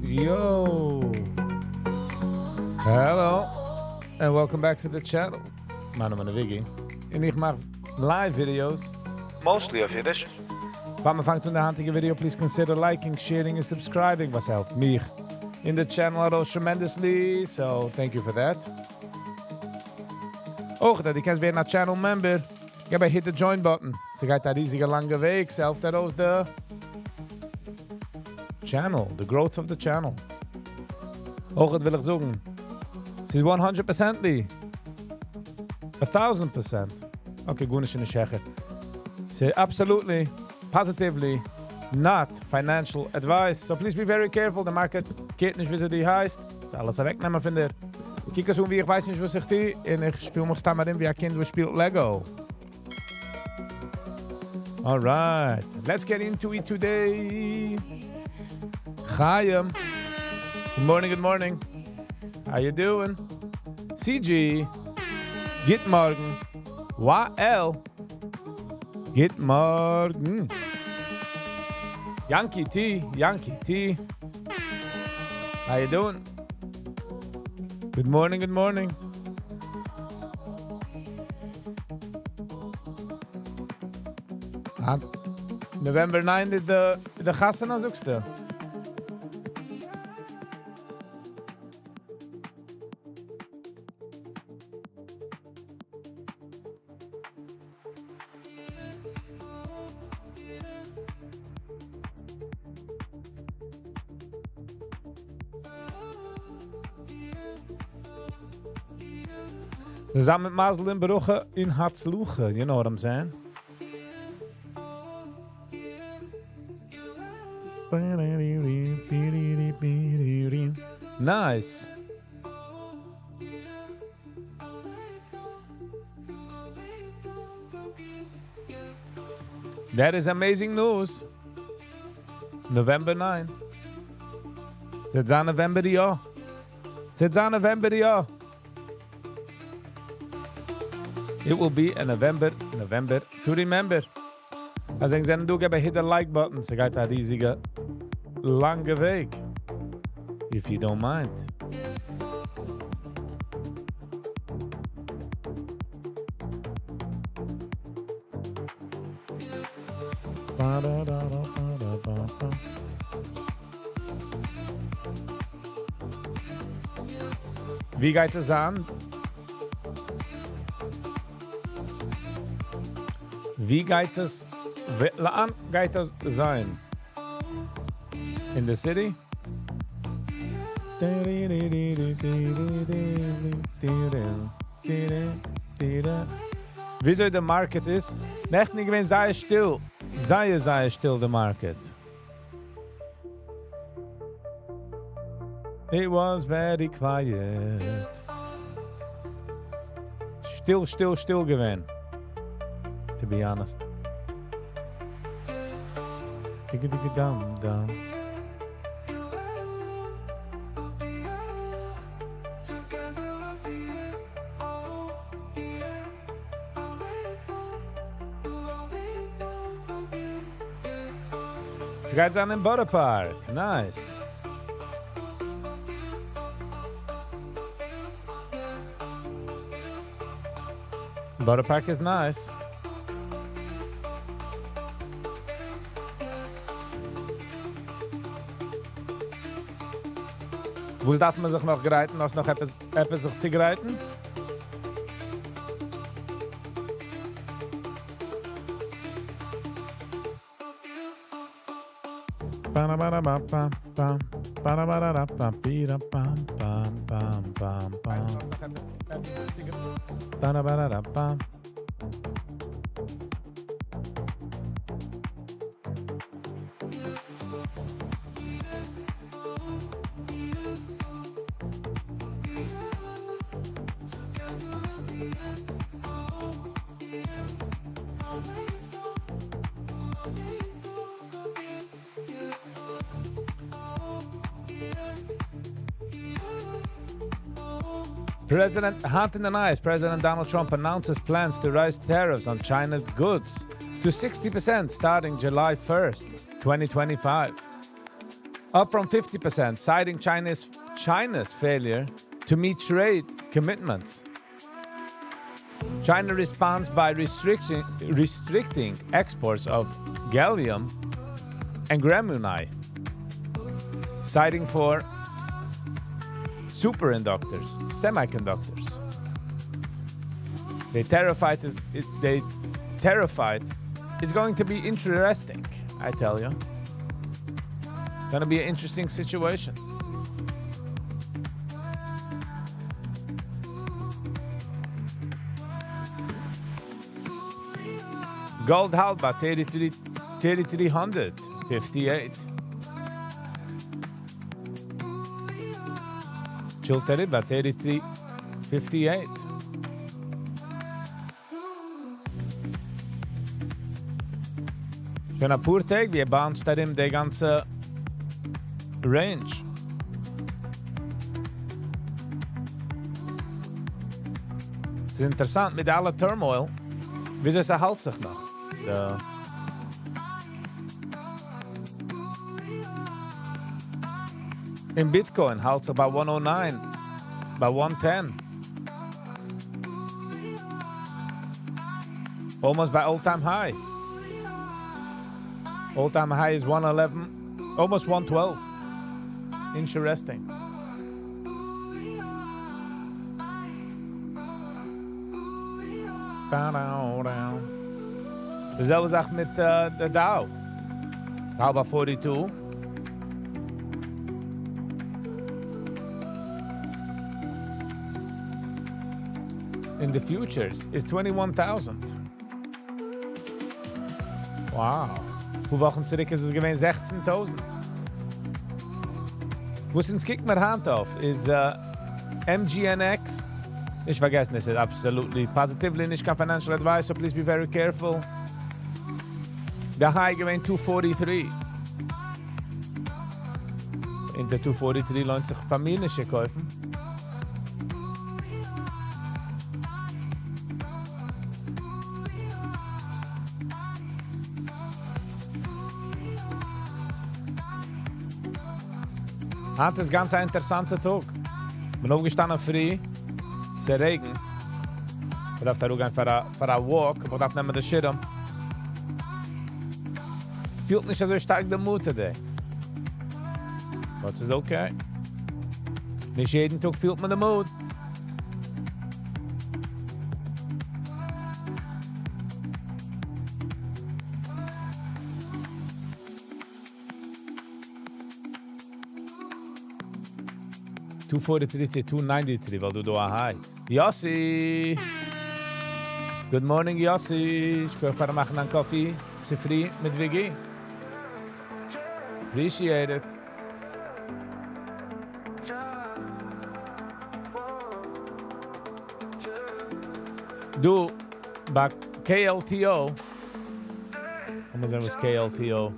Yo, hello, and welcome back to the channel. Mijn naam is Viggy, en ik maak live videos, mostly of Yiddish. Wenn man fängt an der handige Video, please consider liking, sharing, and subscribing. Was helpt mich in the channel tremendously, so thank you for that. Ook dat je kan weer naar channel member. Je bij hit the join button. Ze gaat daar riesige lange weg, zelf dat als de channel, the growth of the channel. Ook dat wil ik zeggen. Het is 100% lie. 1000%. Okay, goed is in de zeggen. Say absolutely, positively, not financial advice. So please be very careful. The market geht nicht, wie sie die heißt. Alles wegnehmen von der. Kijk eens hoe wie, ich weiß nicht, was ich die. En ich spiele mich stammerin wie ein Kind, was spielt Lego. Alright, let's get into it today. Chaim. Good morning, good morning. How you doing? CG. Git morgen. YL. Git morgen. Yankee T. Yankee T. How you doing? Good morning, good morning. November 9 is de gasten als ook stil. Samen met Mazel in Brugge in Hatzluche, you know what I'm saying? Nice. That is amazing news. November 9. Zit aan November die jaar. Zit aan November die jaar. It will be a November to remember. Als ik dan doe, heb ik hit the like button. Ze gaat een riesige, lange weg. If you don't mind. Wie geht es an? Wie geht es sein? In the city? Wieso der Market ist? Nicht wenn sei still. Sei still the market. It was very quiet. Still gewesen. To be honest. Dum. So guys down in Butter Park. Nice. Butter Park is nice. Wo darf man sich noch greiten, als noch etwas sich zu greiten? Hot in the eyes, President Donald Trump announces plans to raise tariffs on China's goods to 60% starting July 1st, 2025. Up from 50%, citing China's failure to meet trade commitments. China responds by restricting exports of gallium and graphite, citing for superconductors, semiconductors. They terrified it's going to be interesting, I tell you. Gonna be an interesting situation. Gold halba 3358. Chilteriba 3358. Schon ein paar Tage, wir bauen darin die ganze Range. Es ist interessant mit aller Turmoil. Wieso es erhält sich noch? In Bitcoin hält sich bei 109, bei 110. Almost by all-time high. All-time high is 111, almost 112. Interesting. Dezelfde zaak met de Dow. Dow by 42. In the futures is 21,000. Wow. Hoe Wochen zurück ist es gewesen 16,000. Wo es uns kicken wir Hand auf ist MGNX. Nicht vergessen, this is absolutely positively nicht kein financial advice, so please be very careful. The high gewesen 243. In der 243 lohnt sich familische kaufen. Heute ist ganz ein interessanter Tag. Ich bin aufgestanden früh, es regnet. Ich darf da gehen für einen Walk, ich darf nehmen den Schirm. Fühlt nicht so stark den Mut today. But it's okay. Nicht jeden Tag fühlt man den Mut. 243, 293, weil du da high. Yossi! Good morning, Yossi. Ich kann fahren machen einen Kaffee. Sie free mit Viggy. Appreciate it. Du, bei KLTO. Vamos ver was KLTO.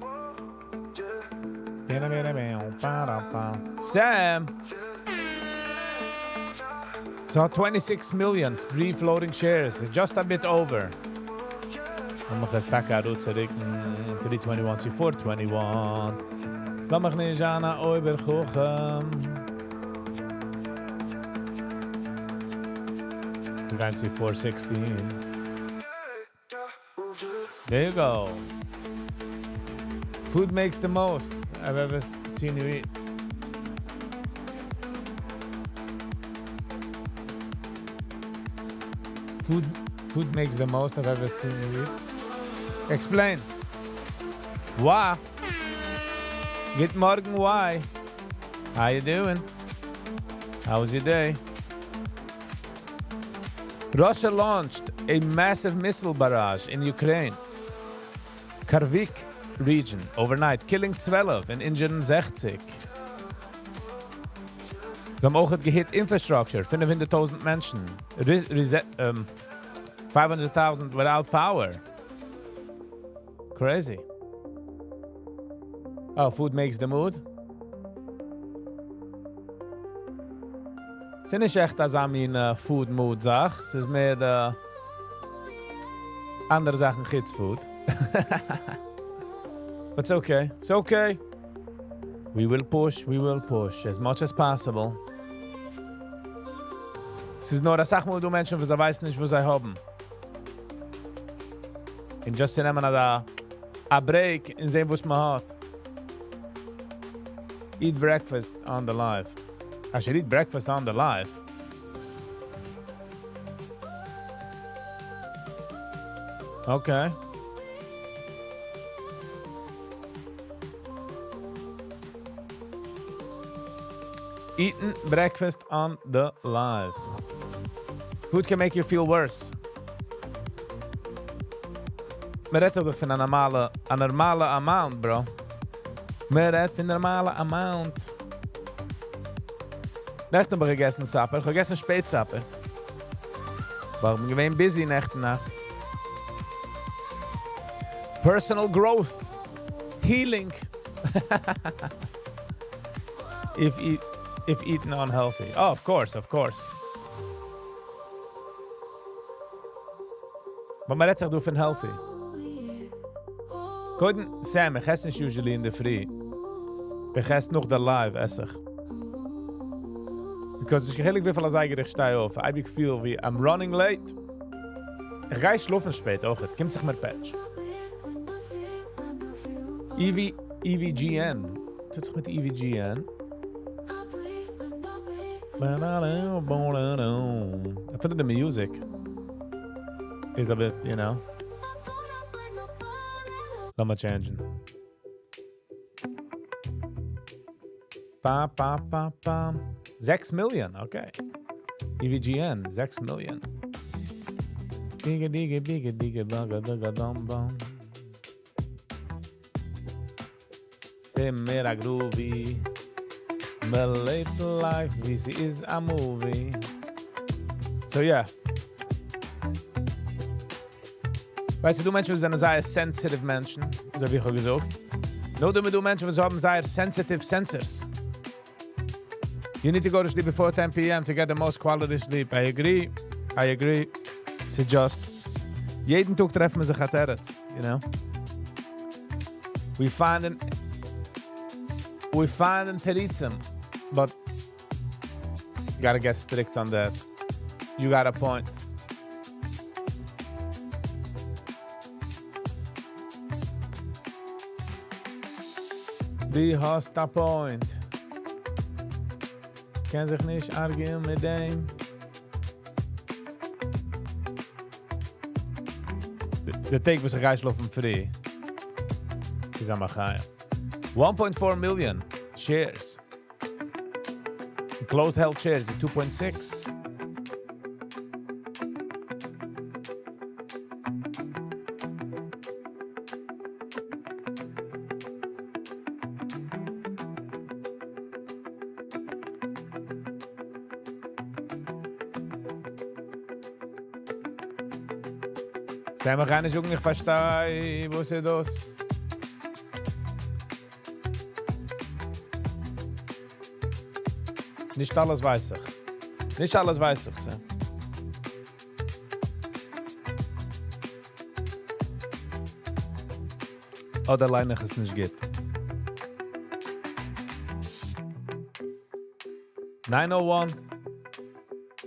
Sam. So 26 million free floating shares, just a bit over. I'm going to stack out 321 to 421. Laat me niet aan naar overgogen. I'm going to 416. There you go. Food makes the most I've ever seen you eat. Food makes the most I've ever seen you eat. Explain. Why? Good morning, why? How you doing? How was your day? Russia launched a massive missile barrage in Ukraine. Kharkiv region overnight, killing 12 and injuring 60. Ze haben auch gehit infrastructure, 500,000 Menschen. 500,000 without power. Crazy. Oh, food makes the mood. Es ist nicht echt, als ich food mood sage. Es ist mehr andere Sachen kids food. But it's okay. It's okay. We will push as much as possible. Es ist nur eine Sache, wo du Menschen, die weiß nicht, wo sie haben. Und just zu nehmen a break und sehen, was man hat. Eat breakfast on the live. I should eat breakfast on the live. Okay. Eating breakfast on the live. Food can make you feel worse. Maar redt toch van een normale amount, bro. Maar redt van een normale amount. Nächten habe ich gegessen Supper. Ich habe gegessen Spätsupper. Aber ich bin busy Nächten nach. Personal growth. Healing. if eaten unhealthy. Oh, of course. Maar man redt toch van healthy. Couldn't Sam, ich esse nicht usually in the free. Ich esse noch der live, esse ich. Because ich gehe wie viel als eigentlich stehe auf. I be feel wie I'm running late. Ich gehe schlafen spät auch. Jetzt kommt sich mehr Patch. EVGN. Tut sich mit EVGN. I feel the music is a bit, you know. Lass mal changen. Ba, ba, ba, ba. 6 Million, okay. EVGN, 6 Million. Digga, baga, dum, bum. Say mera groovy. My late life, this is a movie. So yeah. Weißt du Menschen, die sind sehr sensitive Menschen, so wie ich auch gesagt. Nur du Menschen, die haben sehr sensitive sensors. You need to go to sleep before 10 p.m. to get the most quality sleep. I agree. It's just, jeden Tag treffen wir sich at Eretz, you know. We find Teritzim, but you gotta get strict on that. You got a point. Die hast a point. Kann sich nicht argen mit dem. De take was geisloffen free. Is aan mijn 1.4 million shares. closed held shares is 2.6. Sei mir keine Jungen, ich verstehe, wo ist das? Nicht alles weiß ich. Nicht alles weiß ich, Sam. Oder allein ich es nicht geht. 901.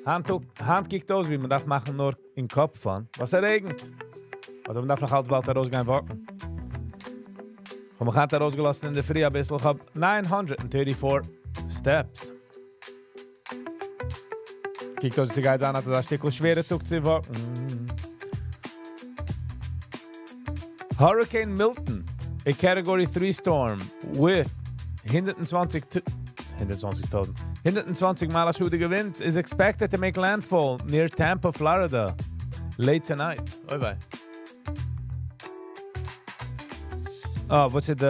Hand kijkt aus, wie man darf machen nur in den Kopf fahren. Was regnet. Oder man darf noch halt bald rausgehen warten. Und man hat rausgelassen in der Früh ein bisschen. Ich habe 934 Steps. Kijkt aus, die Geid an, hat ein Stückchen schwerer Tug zu warten. Hurricane Milton, a Category 3 storm with 120 Mal schuldige winds is expected to make landfall near Tampa, Florida, late tonight. Oi bye. Oh, what's it?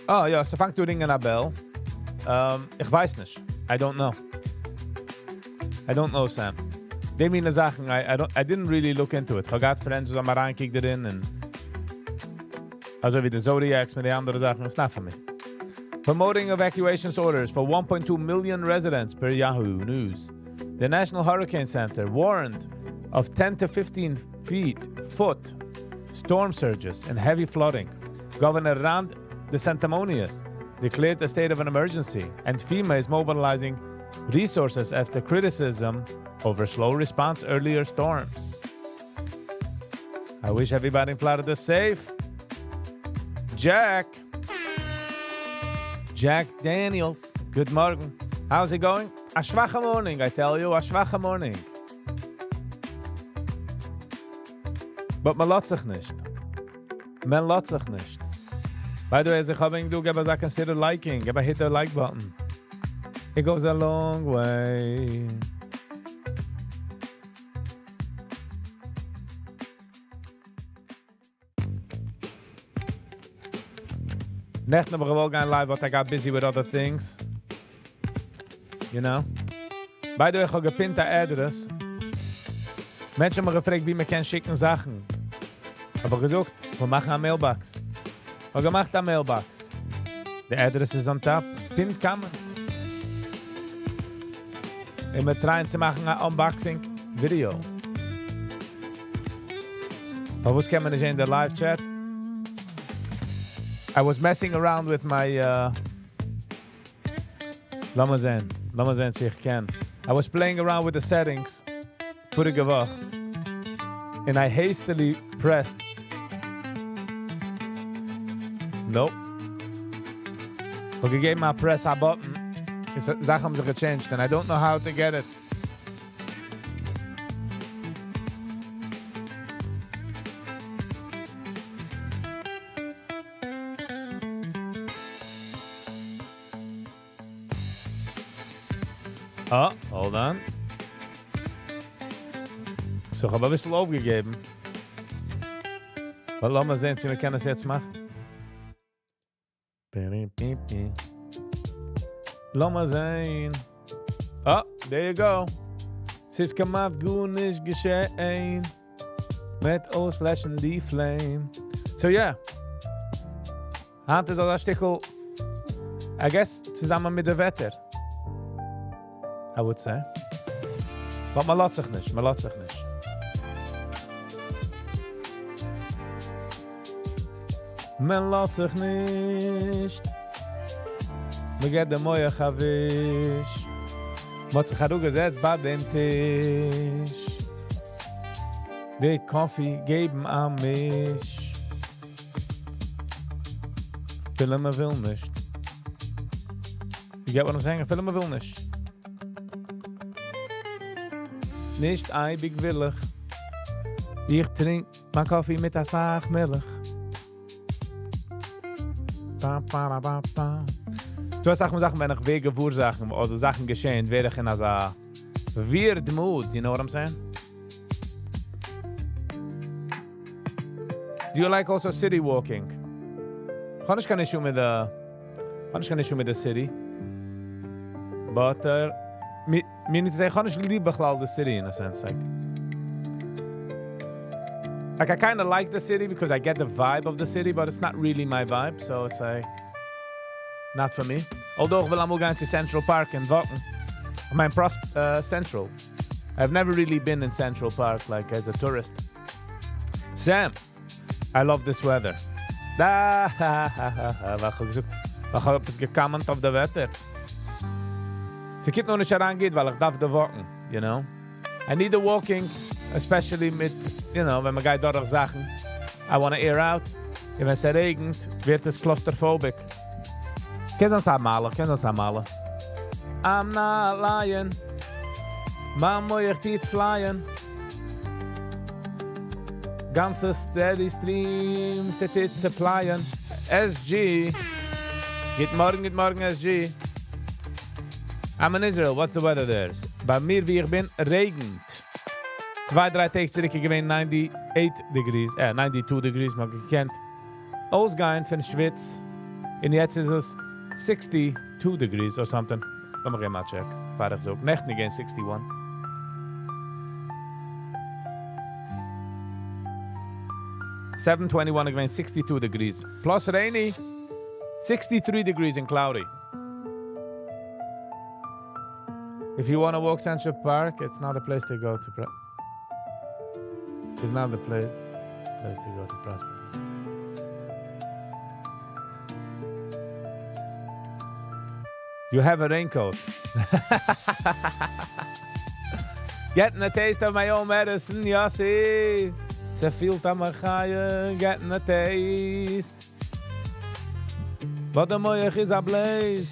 Oh ja, ze fangt ringen naar bel. Ich weiß nicht. I don't know, Sam. Die meine Sachen, I didn't really look into it. Ich habe gerade Friends, die mal reinkickt erin. Und also wie die Zodiacs mit den anderen Sachen, das ist nicht für mich. Promoting evacuation orders for 1.2 million residents per Yahoo News. The National Hurricane Center warned of 10 to 15 foot storm surges and heavy flooding. Governor Rand DeSantimonious declared a state of an emergency, and FEMA is mobilizing resources after criticism over slow response earlier storms. I wish everybody in Florida is safe. Jack Daniels, good morning. How's it going? A schwache morning, I tell you, a schwache morning. But man lässt sich nicht. By the way, as ich habe ihn gebe, I consider liking, gebe hit the like button. It goes a long way. Necht aber gewollt gaan live, but I got busy with other things. You know? By the way, ich habe gepinnt der Adress. Menschen haben mir gefragt, wie man kann schicken Sachen. Aber gesagt, wir machen eine Mailbox. Wir gemacht eine Mailbox. The address is on top. Pinned comment. Und wir trying zu machen ein Unboxing Video. Aber was kann man nicht in der Live-Chat? I was messing around with my lass mal sehen, sie ich kann. I was playing around with the settings vorige Woche. And I hastily pressed nope. Okay, gegeben I press a button. Sachen haben sich gechanged and I don't know how to get it. Oh, hold on. So, ich habe ein bisschen aufgegeben. Aber lass mal sehen, wir können es jetzt machen. Lass mal sehen. Oh, there you go. Es ist gemacht, gut nicht geschehen. Mit auslöschen die Flame. So, yeah. Hand ist also ein Stückchen, I guess, zusammen mit dem Wetter. I would say. But man lässt sich nicht. Man lässt sich nicht. Man geht der Moje Chavish. Man hat sich auch gesetzt bei dem Tisch. Die Kaffee geben an mich. Viele man will nicht. You get what I'm saying? Viele man will nicht. Nicht eibig willig. Ich trink mein Kaffee mit der Sachmilch. So Du hast Sachen, wenn ich wegen Ursachen oder Sachen geschehen, werde ich in a weird mood, you know what I'm saying? Do you like also city walking? Ich habe nicht kein Issue mit der city. But, mir nicht zu sagen, ich habe nicht lieb the city in a sense. Like I kind of like the city because I get the vibe of the city, but it's not really my vibe, so it's like not for me. Although ich will einmal gehen to Central Park and walken. I mean, Central. I've never really been in Central Park, like as a tourist. Sam, I love this weather. Ich habe etwas gekommент auf das Wetter. Sie gibt noch nicht herangeht, weil ich darf da walken, you know? I need the walking, especially mit, you know, wenn man geht durch Sachen. I want to air out. Wenn es regnet, wird es claustrophobic. Kennst du das einmal? I'm not lying. Mama, ich tiet flyen. Ganze steady stream, sit it supplyen. SG. Good morning, SG. I'm in Israel. What's the weather there? Bei mir, wie ich bin, regnet. 2-3 Tage zurück, ich gewinne 92 degrees, man gekannt. Ausgehen von Schwitz. Und jetzt ist es 62 degrees or something. Lass mich mal check. Fertig so. Nächten gehen 61. 7:21 again, 62 degrees. Plus rainy, 63 degrees and cloudy. If you want to walk Central Park, it's not a place to go to. It's not the place to go to Prospect. You have a raincoat. Getting a taste of my own medicine, Yossi. Se feel tamachaya, getting a taste. But the moyach is a blaze.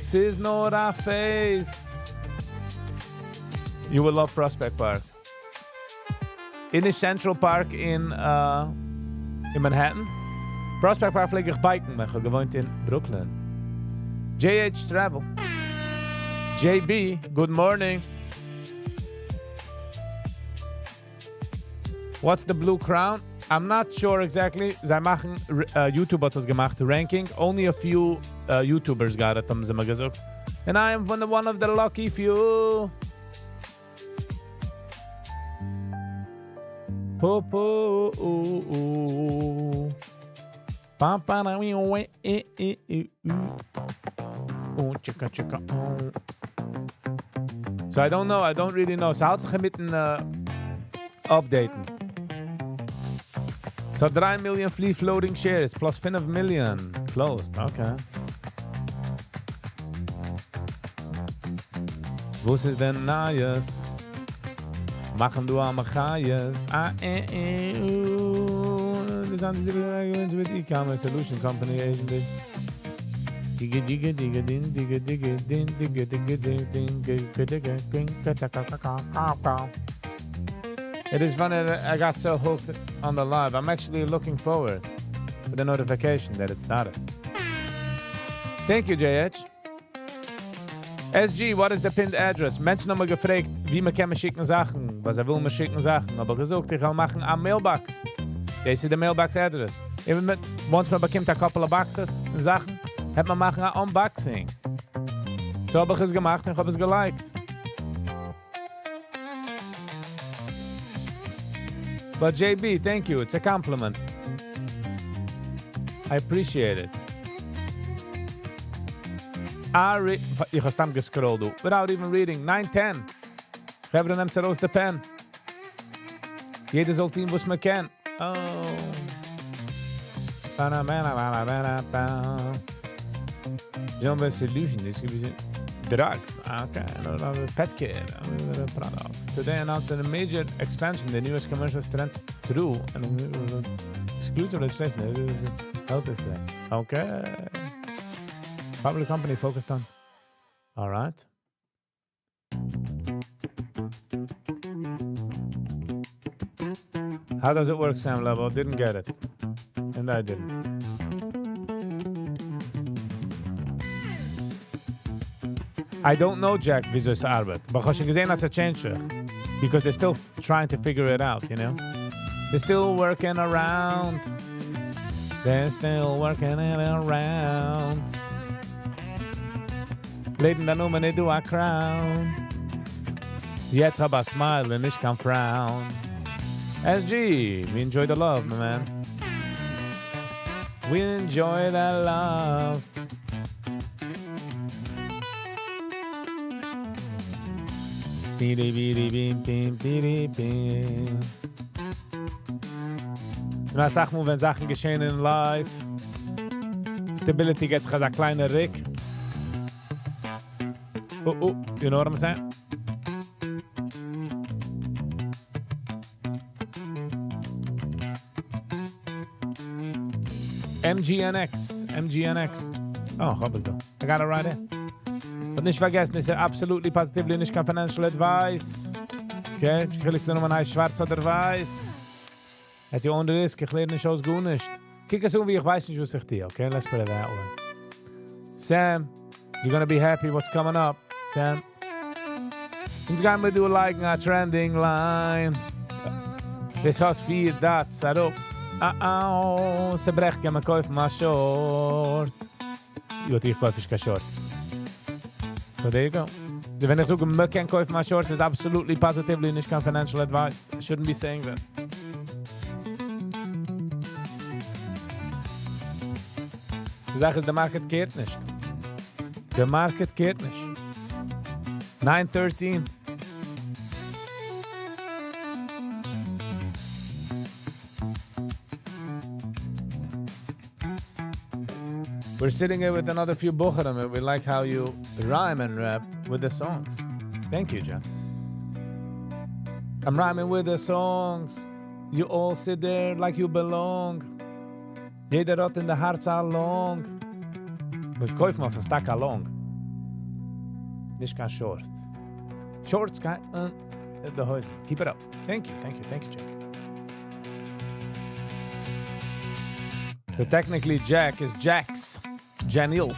Sis not a face. You will love Prospect Park. In the Central Park in Manhattan. Prospect Park flieg ich biken, maar gewoond in Brooklyn. JH Travel. JB, good morning. What's the Blue Crown? I'm not sure exactly. Sie machen, YouTube hat das gemacht, ranking. Only a few YouTubers got it, haben sie mal gesagt. And I am one of the lucky few. Po-po, So I don't know, I don't really know. So halt sich mitten updaten. So 3 million free floating shares plus 5 million closed. Okay. Was ist denn Neues? Machen du am Chayes. Design with e-commerce solution company agency. Digga digga digga din digga digga din digga digga din digga digga din. It is funny that I got so hooked on the live. I'm actually looking forward to the notification that it started. Thank you, JH. SG, what is the pinned address? Menschen haben mir gefragt, wie man kann mir schicken Sachen, was will mir schicken Sachen. Aber gesagt, ich will machen am Mailbox. Das ist the Mailbox address. Once man bekommt a couple of boxes und Sachen, hat man machen ein Unboxing. So habe ich es gemacht und ich habe es geliked. But JB, thank you. It's a compliment. I appreciate it. Ich habe stam gescrollt, du. Without even reading. 9:10. Februar nimmt raus the pen. Jeder soll tun, was man kann. Oh. Jumbo solution. This could be drugs. Okay. Pet care. Products. Today announced a major expansion. The newest commercial strength through and exclusive legislation. Health is there. Okay. Public company focused on. All right. How does it work, Sam Level? Didn't get it. And I didn't. I don't know, Jack, wieso es arbeitet. Aber ich habe schon gesehen, dass es changed. Because they're still trying to figure it out, you know? They're still working around. They're still working it around. Leben dann nicht du a crown. Jetzt hab a smile und ich kann frown. SG, we enjoy the love, my man. We enjoy the love. Bidi bidi bim bim bidi bim. Na sag mal, wenn Sachen geschehen in life. Stability gets a kleiner Rick. Oh, you know what I'm saying? MGNX. Oh, hab es da. I got it right in. Und nicht vergessen, it's absolutely positively nicht kein financial advice. Okay? Ich will nur mal schwarz oder weiß. At your own risk, ich lerne nicht aus gut nicht. Kick es wie ich weiß nicht, was ich dir, okay? Let's put it that way. Sam, you're gonna be happy what's coming up. Sam. Uns gehen wir do like a trending line. Das hat 4 Dots, up. Se brecht, kann man kaufen mal Short. Ich kaufe ich keine Shorts. So there you go. Wenn ich sage, man kann kaufen mal Shorts, is absolutely positively nicht kein financial advice. I shouldn't be saying that. Die Sache ist, der Market kehrt nicht. Der Market kehrt nicht. 9:13. We're sitting here with another few Bocharim, and we like how you rhyme and rap with the songs. Thank you, John. I'm rhyming with the songs. You all sit there like you belong. Jeder hat in der Herz along. Mit kaufen auf ein Stack along. Nicht kein Short. Shorts kein the hoist. Keep it up. Thank you, Jack. So technically Jack is Jax. Janils.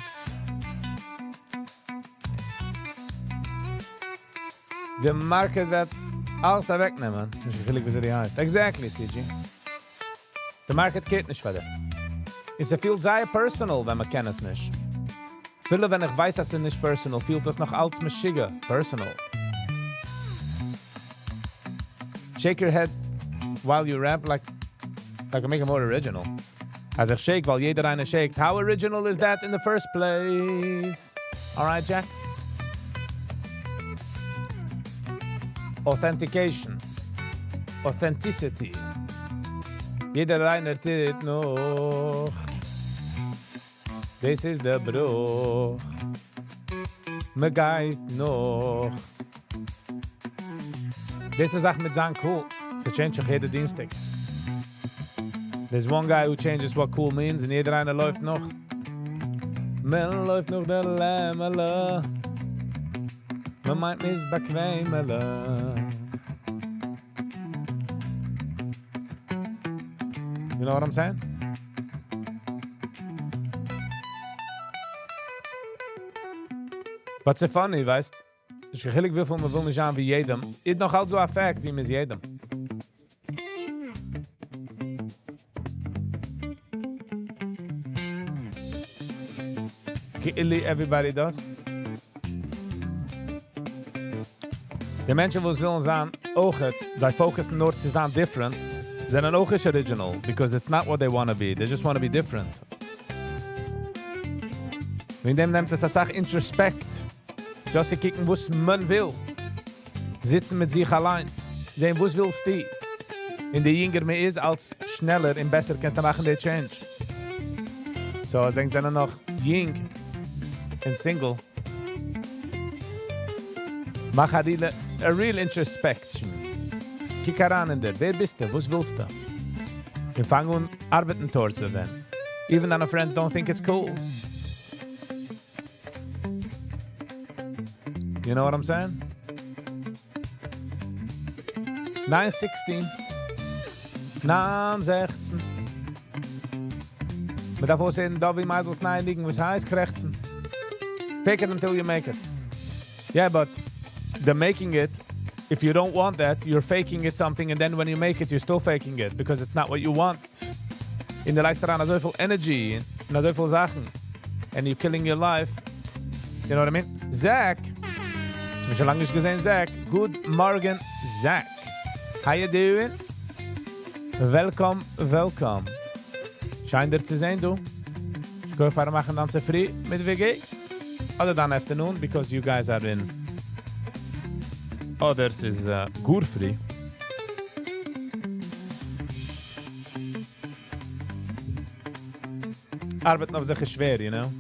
The market that alles wegnehmen. Das ist wirklich, wie sie heißt. Exactly, CG. The market geht nicht weiter. Es fühlt sehr personal, wenn man kennt es nicht. Viele, wenn ich weiß, dass es nicht personal, fühlt das noch als Maschiga. Personal. Shake your head while you rap like I make it more original. Als ich shake, weil jeder eine shakt. How original is that in the first place? Alright, Jack? Authentication. Authenticity. Jeder eine tät noch. This is the Bruch. Me geht noch. Das ist eine Sache mit sagen cool. So change ich jede Dienstag. There's one guy who changes what cool means and jeder eine läuft noch. Man läuft noch der Lämmele. Man meint nicht bequemele. You know what I'm saying? But it's funny, weißt? Es ist gechillig wie viel man will nicht sein wie jedem. Ist noch halt so ein Fact wie mit jedem. Everybody does. Die Menschen, die willen zijn, ogen, zij focussen nur zu zijn different, zijn een ook is original, because it's not what they want to be. They just want to be different. Wenn dem nimmt es als Sache introspect, just zu kicken, was man will. Sitzen mit sich allein, sehen, was willst du? In der jünger man ist, als schneller und besser kannst du machen den Change. So, ich denke dann noch jung and single. Mach a real introspection. Kick heran in der. Wer bist du? Was willst du? Wir fangen an arbeiten towards it then. Even when our friends don't think it's cool. You know what I'm saying? 9:16. 9:16. Wir darf auch sehen, da wie Meidels neidigen, was heißt krächzen. Fake it until you make it. Yeah, but the making it, if you don't want that, you're faking it something, and then when you make it, you're still faking it, because it's not what you want. In der Leikst daran, so viel energy, and so viel Sachen, and you're killing your life. You know what I mean? Zach, ich hab schon lange nicht gesehen, Zach. Good morning, Zach. How you doing? Welcome. Schein dir zu sehen, du. Ich gehe fahren machen dann zu früh mit Viggy. Oder dann afternoon, because you guys are in... Others is good free. Arbeiten auf sich ist schwer, you know?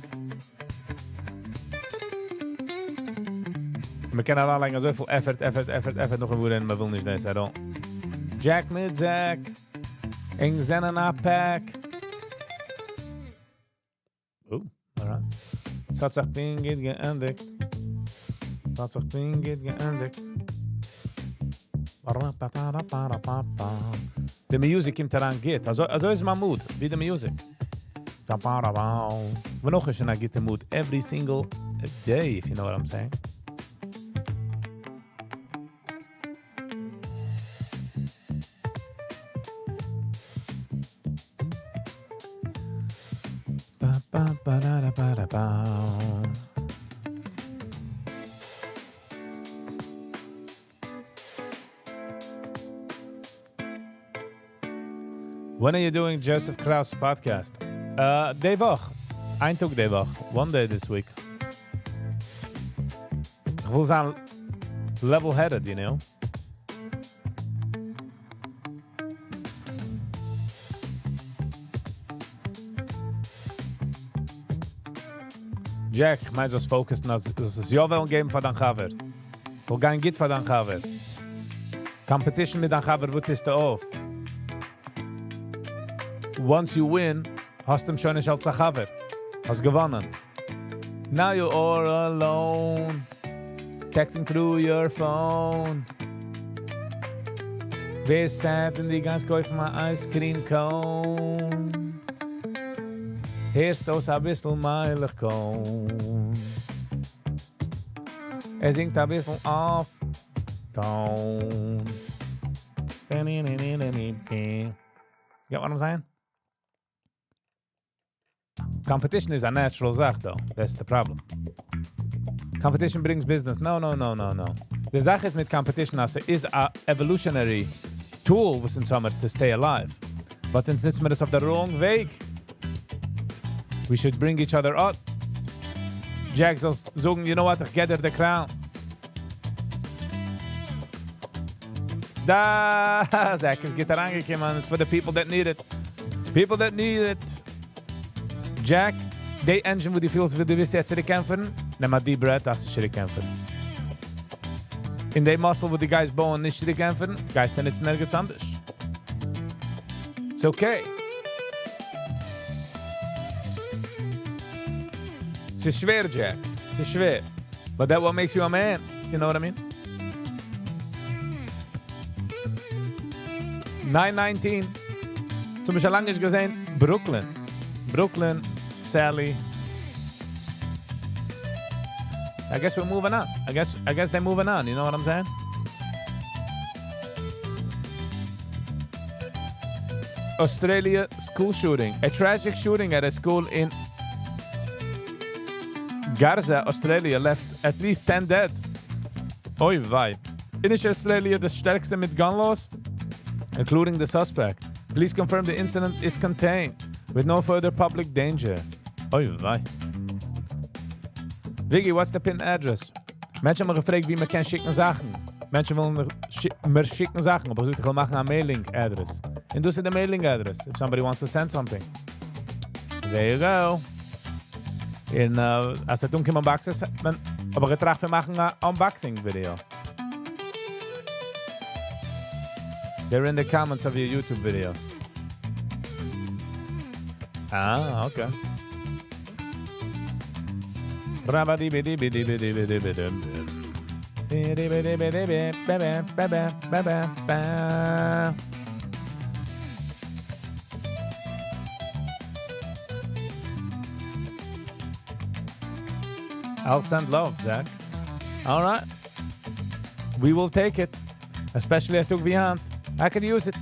Wir kennen allein so viel Effort noch geworden, man will nicht das, I don't. Jack mit Zack. Eng Zennen Pack. Oh, alright. Satzach Ping geht geendigt. The music kommt daran geht. Also ist mein Mood, wie the music. Wir noch schon ein gute Mood every single day, if you know what I'm saying. When are you doing Joseph Kraus podcast? Die Woche. Ein Tag die Woche. One day this week. Ich will sein level-headed, you know? Jack, ich meine, das fokussen, dass es ja wollen geben für den Cover. Ich will kein Git für den Cover. Competition mit den Cover wird es da auf. Once you win, hast du schon nicht als Cover. Hast gewonnen. Now you're all alone. Texting through your phone. Wer sad in die ganz kaufen mal Ice Cream Cone. Heerst aus ein bisschen meilig Cone. Singt ein bisschen auf Tone. Get what I'm saying? Competition is a natural Sache, though. That's the problem. Competition brings business. No. The Sache ist mit Competition, also is a evolutionary tool, was in Sommer to stay alive. But ins nichts mehr ist auf der wrong Weg. We should bring each other up. Jack soll sagen, you know what, ich gather the crown. Da, Zach ist Gitarre angekommen. It's for the people that need it. People that need it. Jack, die engine wo die feels, wie du willst jetzt kämpfen, nimm mal die Brett, das ist kämpfen. In die Muscle, wo die Guys bauen, nicht kämpfen, Guys dann jetzt nirgends anders. It's okay. Es ist schwer, Jack. Es ist schwer. But that's what makes you a man. You know what I mean? 919. Zum Beispiel lange nicht gesehen, Brooklyn, Sally. I guess we're moving on. I guess they're moving on, you know what I'm saying? Australia school shooting. A tragic shooting at a school in Garza, Australia left at least 10 dead. Oi, wei. In Australia, the stärkste mit gun laws, including the suspect. Police confirm the incident is contained, with no further public danger. Oi, wei. Viggy, what's the pin address? Menschen haben mich gefragt, wie man kann schicken Sachen. Menschen wollen mir schicken Sachen, aber ich will machen eine Mailing address. And do the mailing address if somebody wants to send something. There you go. In als het doen unboxes, aber ich trage, wir machen ein Unboxing-Video. They're in the comments of your YouTube video. Ah, okay. I'll send love, Zach. All right. We will take it. Especially at Tugviant. I could use it.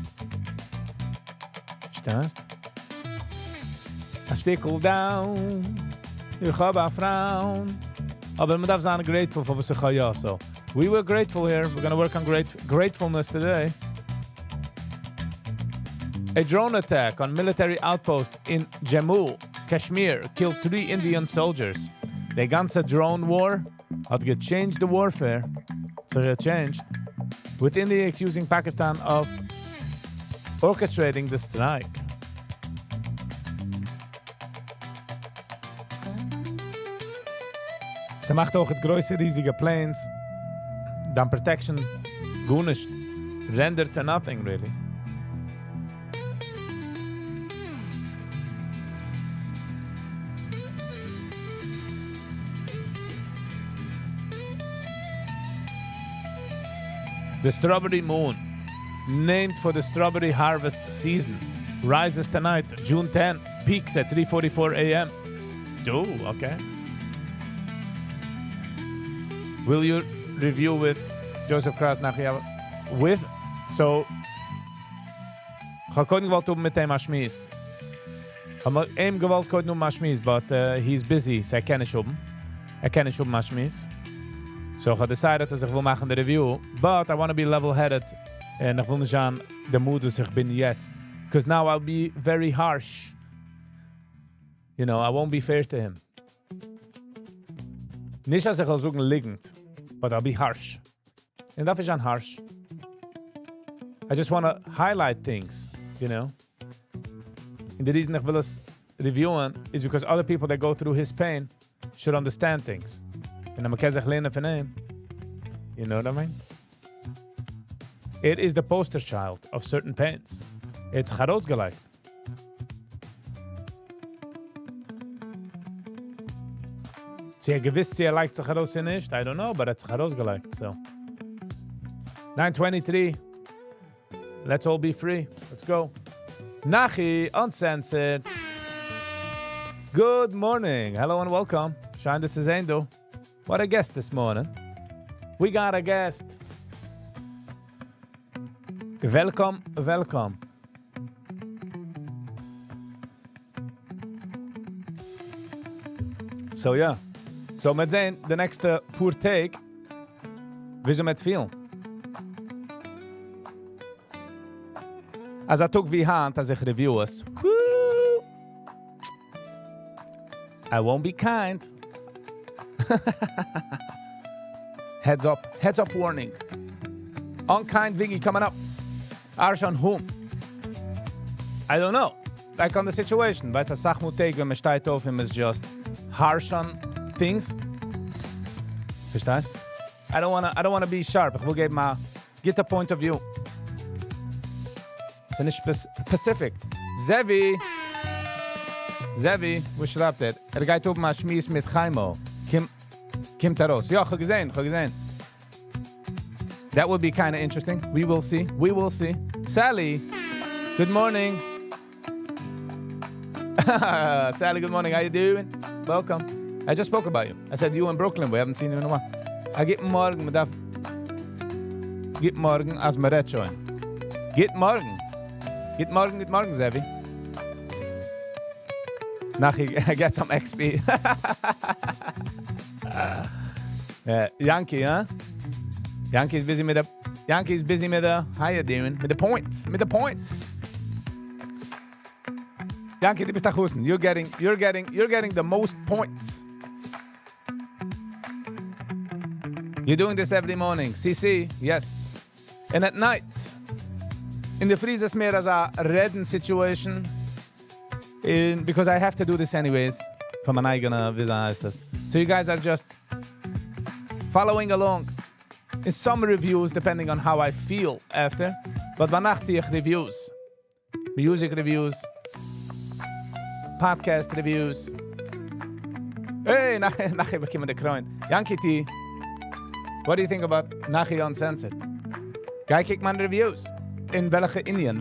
Verstehst? A stickel down. Ich hab a Frauen. Aber man darf sein grateful for was ich ja. So, we were grateful here. We're going to work on gratefulness today. A drone attack on military outpost in Jammu, Kashmir, killed 3 Indian soldiers. The ganze drone war had changed the warfare. So it changed. With India accusing Pakistan of orchestrating the strike. Sie macht auch größere, riesige planes. Dann protection, gut nicht. Rendered to nothing, really. The strawberry moon, named for the strawberry harvest season, rises tonight, June 10, peaks at 3:44 a.m. Oh, okay. Will you review with Joseph Kraus nachher? With? So, ich habe keinen gewollt mit dem Aschmiss. Ich habe ihm gewollt keinen Aschmiss, but he's busy, so kann nicht oben. Kann nicht oben Aschmiss. So I decided dass ich will machen the review, but I want to be level-headed and ich will nicht an der Modus ich bin jetzt. Because now I'll be very harsh. You know, I won't be fair to him. Nicht als ich will sagen liegend, but I'll be harsh. And that is an harsh. I just want to highlight things, you know. And the reason ich will es reviewen is because other people that go through his pain should understand things. And I'm going to von him. You know what I mean? It is the poster child of certain pains. It's herausgelegt. Sie gewiss, sie liked sich heraus nicht. I don't know, but it's herausgelegt. So 9:23. Let's all be free. Let's go. Nachi, uncensored. Good morning. Hello and welcome. Schön, dass Sie sehen, du. What a guest this morning. We got a guest. Welcome, welcome. So yeah. So met zijn the next poor take. Wieso met veel? Als dat ook wie hand als ik review is. I won't be kind. Heads up warning. Unkind Viggy coming up. Arsch on whom? I don't know. Like on the situation. Weißt du, sag muss take, wenn man steht auf him is just harsh on things. Verstehst? I don't wanna be sharp. Ich will geben mal get a point of view. So nicht specific. Zevi, wo schreibt er? Geht oben mal schmies mit Chaimo. Kim Taros. Ja, ich habe gesehen. That would be kind of interesting. We will see. Sally, good morning. Sally, good morning. How you doing? Welcome. I just spoke about you. I said you in Brooklyn. We haven't seen you in a while. I get morgen als wir redt schon. Get morgen, Zevi. I get some XP. Yankee, huh? Yankee's busy with the how you doing? With the points. Yankee, du bist nach Husten. You're getting the most points. You're doing this every morning. CC, yes. And at night, in the freeze is mehr as a redden situation. Because I have to do this anyways. Von meiner eigenen Visa heißt das. So you guys are just following along. In some reviews, depending on how I feel after. But vanachtig reviews. Music reviews. Podcast reviews. Hey, nachher bekommen the crown. Yankee T. What do you think about Nachi Uncensored? Guy kick man reviews. In welche Indien?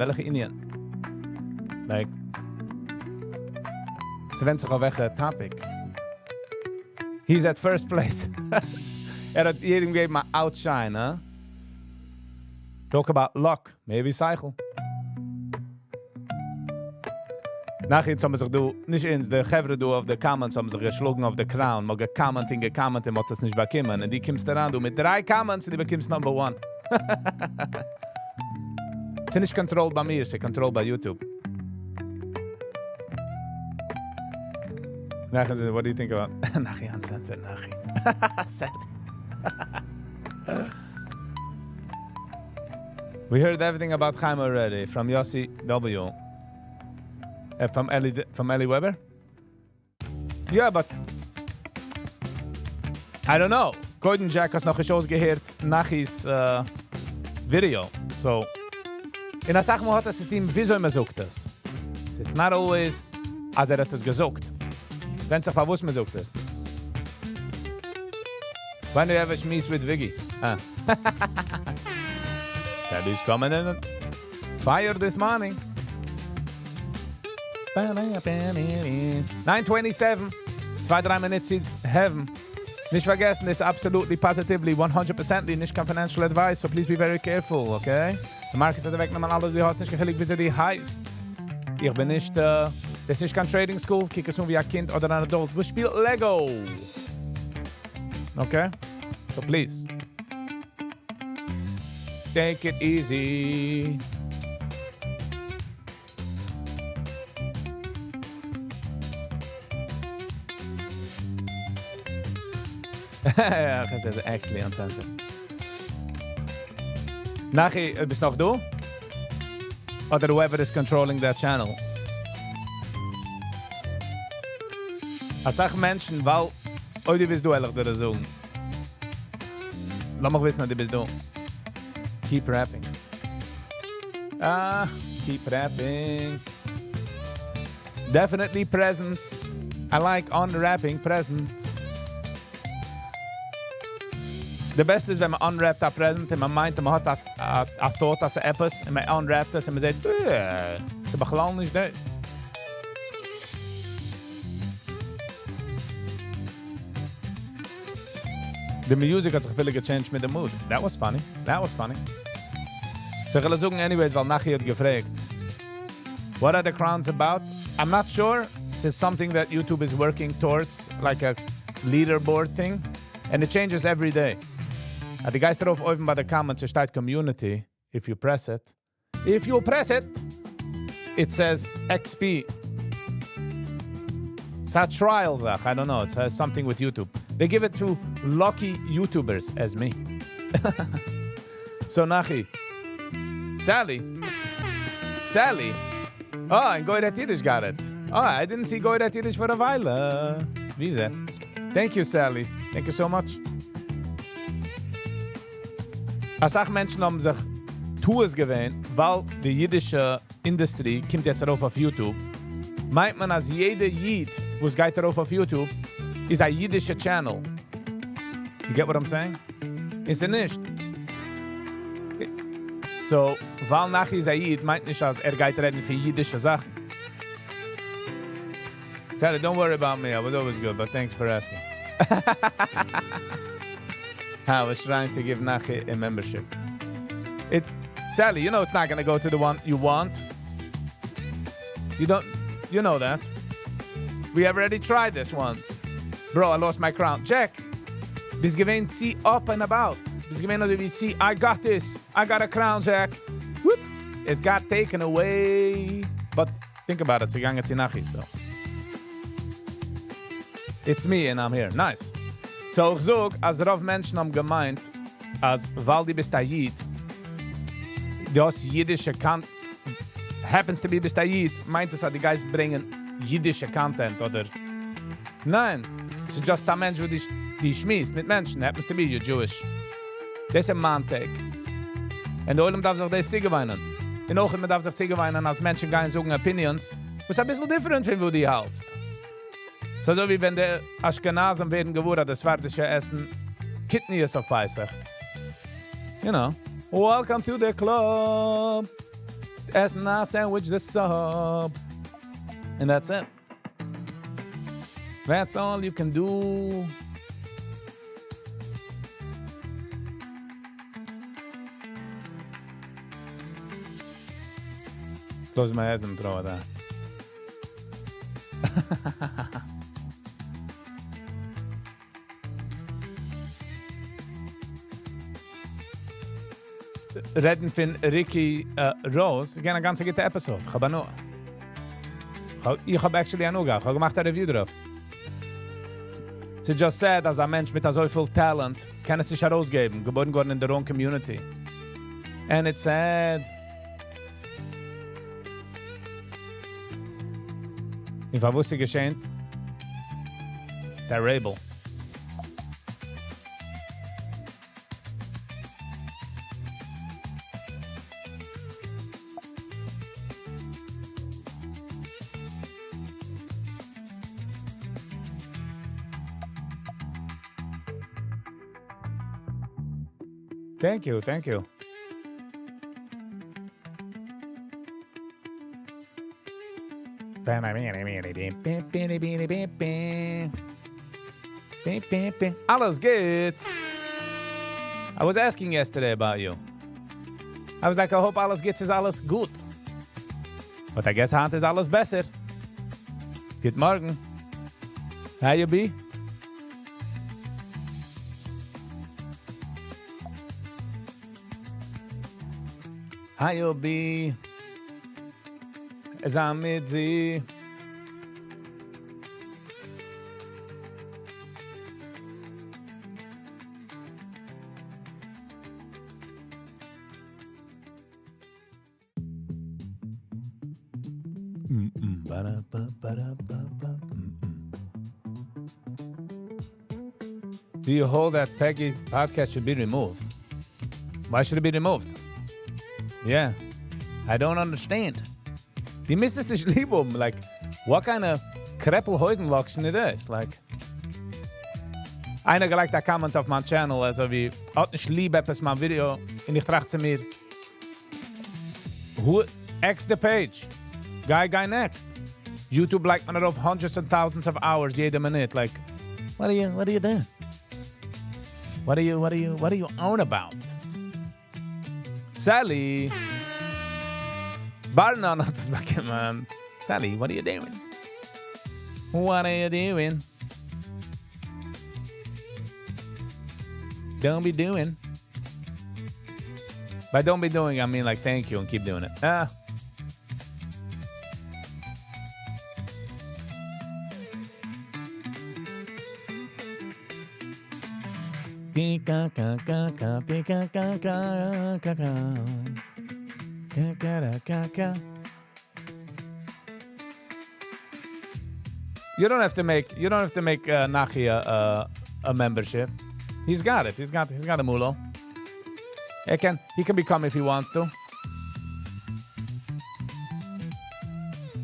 Like, ze wensen zich al weg topic. He's at first place. Hat jedem gegeben ein Outshine, huh? Talk about luck. Maybe cycle. Nachher haben sich du, nicht ins, der Chevre du auf der Comments haben sich geschlagen auf der Crown, mal gecommenting, hat das nicht bekommen. Und die kommst daran, du mit 3 Comments, die bekommst Number 1. Es ist nicht Control bei mir, es ist Control bei YouTube. Nachher, what do you think about? Nachher, answer, nachher. Sad. We heard everything about Chaim already, from Yossi W. From Ellie Weber? Yeah, but I don't know. Gordon Jack has noch Shows gehört nach his video. So, in der Sache hat das System, wieso immer sagt das? It's not always, als hat das gesagt. Wenn es auf was man sagt das. When do you ever schmies with Viggy? Sally's coming in fire this morning. 9:27. 2-3 Minuten heaven. Nicht vergessen, this is absolutely, positively, 100% nicht kein financial advice, so please be very careful, okay? Der Market hat weggenommen alles, die hast nicht gefällig, wie sie die heißt. Ich bin nicht, das ist nicht kein Trading School, kick es wie ein Kind oder ein Adult. Wir spielen Lego. Okay? So please. Take it easy. Ja, das ist actually uncensored. Nachi, bist du noch du? Oder whoever is controlling that channel? Als ich Menschen, weil... Oh, die bist du ehrlich der Zoom. Lass mich wissen, dass die bist du. Keep rapping. Keep rapping. Definitely presents. I like unwrapping presents. Der Beste ist, wenn man unwrappt ein Present und man meint, man hat ein Tod als etwas und man unwrappt es und man sagt, das ist aber klar nicht das. The music hat sich völlig gechanged mit dem Mood. That was funny. So ich will sagen anyways, weil nachher hat gefragt. What are the crowns about? I'm not sure. This is something that YouTube is working towards, like a leaderboard thing. And it changes every day. Die Geist darauf oben bei den Comments, es steht Community. If you press it, it says XP. It's a trial, Zach. I don't know. It has something with YouTube. They give it to lucky YouTubers as me. So, Nachi. Sally. Oh, and Goyret Yiddish got it. Oh, I didn't see Goyret Yiddish for a while. Wie is that? Thank you, Sally. Thank you so much. Als auch Menschen haben sich Tours gewähnt, weil die jiddische Industrie kommt jetzt darauf auf YouTube, meint man, als jeder Jid, wo es geht darauf auf YouTube, ist ein jiddischer Channel. You get what I'm saying? Ist er nicht? So, weil nachher ist ein Jid, meint nicht, als geht reden für jiddische Sachen. Sally, don't worry about me. I was always good, but thanks for asking. I was trying to give Nachi a membership. Sally, you know it's not going to go to the one you want. You know that. We have already tried this once. Bro, I lost my crown. Check. Bis gewinnt sie up and about. Bis gewinnt oder wie sie, I got this. I got a crown, Jack. Whoop. It got taken away. But think about it. Sie gangen zu Nachi, so. It's me and I'm here. Nice. So ich sag, als darauf Menschen haben gemeint, als weil die bist ein Jid, das jiddische happens to be bist ein Jid, meint es, dass die Geist bringen jiddische Content, oder? Nein, es ist just ein Mensch, wo die schmiss, nicht Menschen, happens to be, you're Jewish. Das ist ein Man-Take. Und der Oilem darf sich das Ziege weinen. In Ochen, man darf sich Ziege weinen, als Menschen gehen sagen Opinions, was ein bisschen different, wenn du die hältst. So wie wenn der Ashkenazem werden gewohnt, das schwärdische Essen Kidneys auf Pesach. You know, welcome to the club. Essen a sandwich, the sub. And that's it. That's all you can do. Close my eyes and throw it out. Redden von Ricky Rose. Ich habe eine ganze gute Episode. Ich habe actually auch noch gemacht eine Review drauf. Sie just said, als ein Mensch mit so viel Talent kann es sich herausgeben, geboren worden in der wrong community. And it's sad. Ich war wusste geschehen. Der Rebel. Thank you, thank you. Alles geht's. I was asking yesterday about you. I was like, I hope alles geht's is alles gut. But I guess Hand is alles besser. Good morning. How you be? How you be? As I'm mit sie. Do you hold that Peggy podcast should be removed? Why should it be removed? Yeah, I don't understand. Die müsste sich lieb like, what kind of Kreppelhäusenloction it is? Like, einer gelegt ein Comment auf meinem Channel, also wie, hat nicht lieb etwas mein Video, und ich trachte mir, who, X the page, guy next. YouTube like man of hundreds and thousands of hours jede Minute, like, what are you doing? What are you on about? Sally. Barna not this back man. Sally, what are you doing? What are you doing? Don't be doing. By don't be doing, I mean like thank you and keep doing it. You don't have to make Nachi a membership. He's got it. He's got a mulo. He can become if he wants to.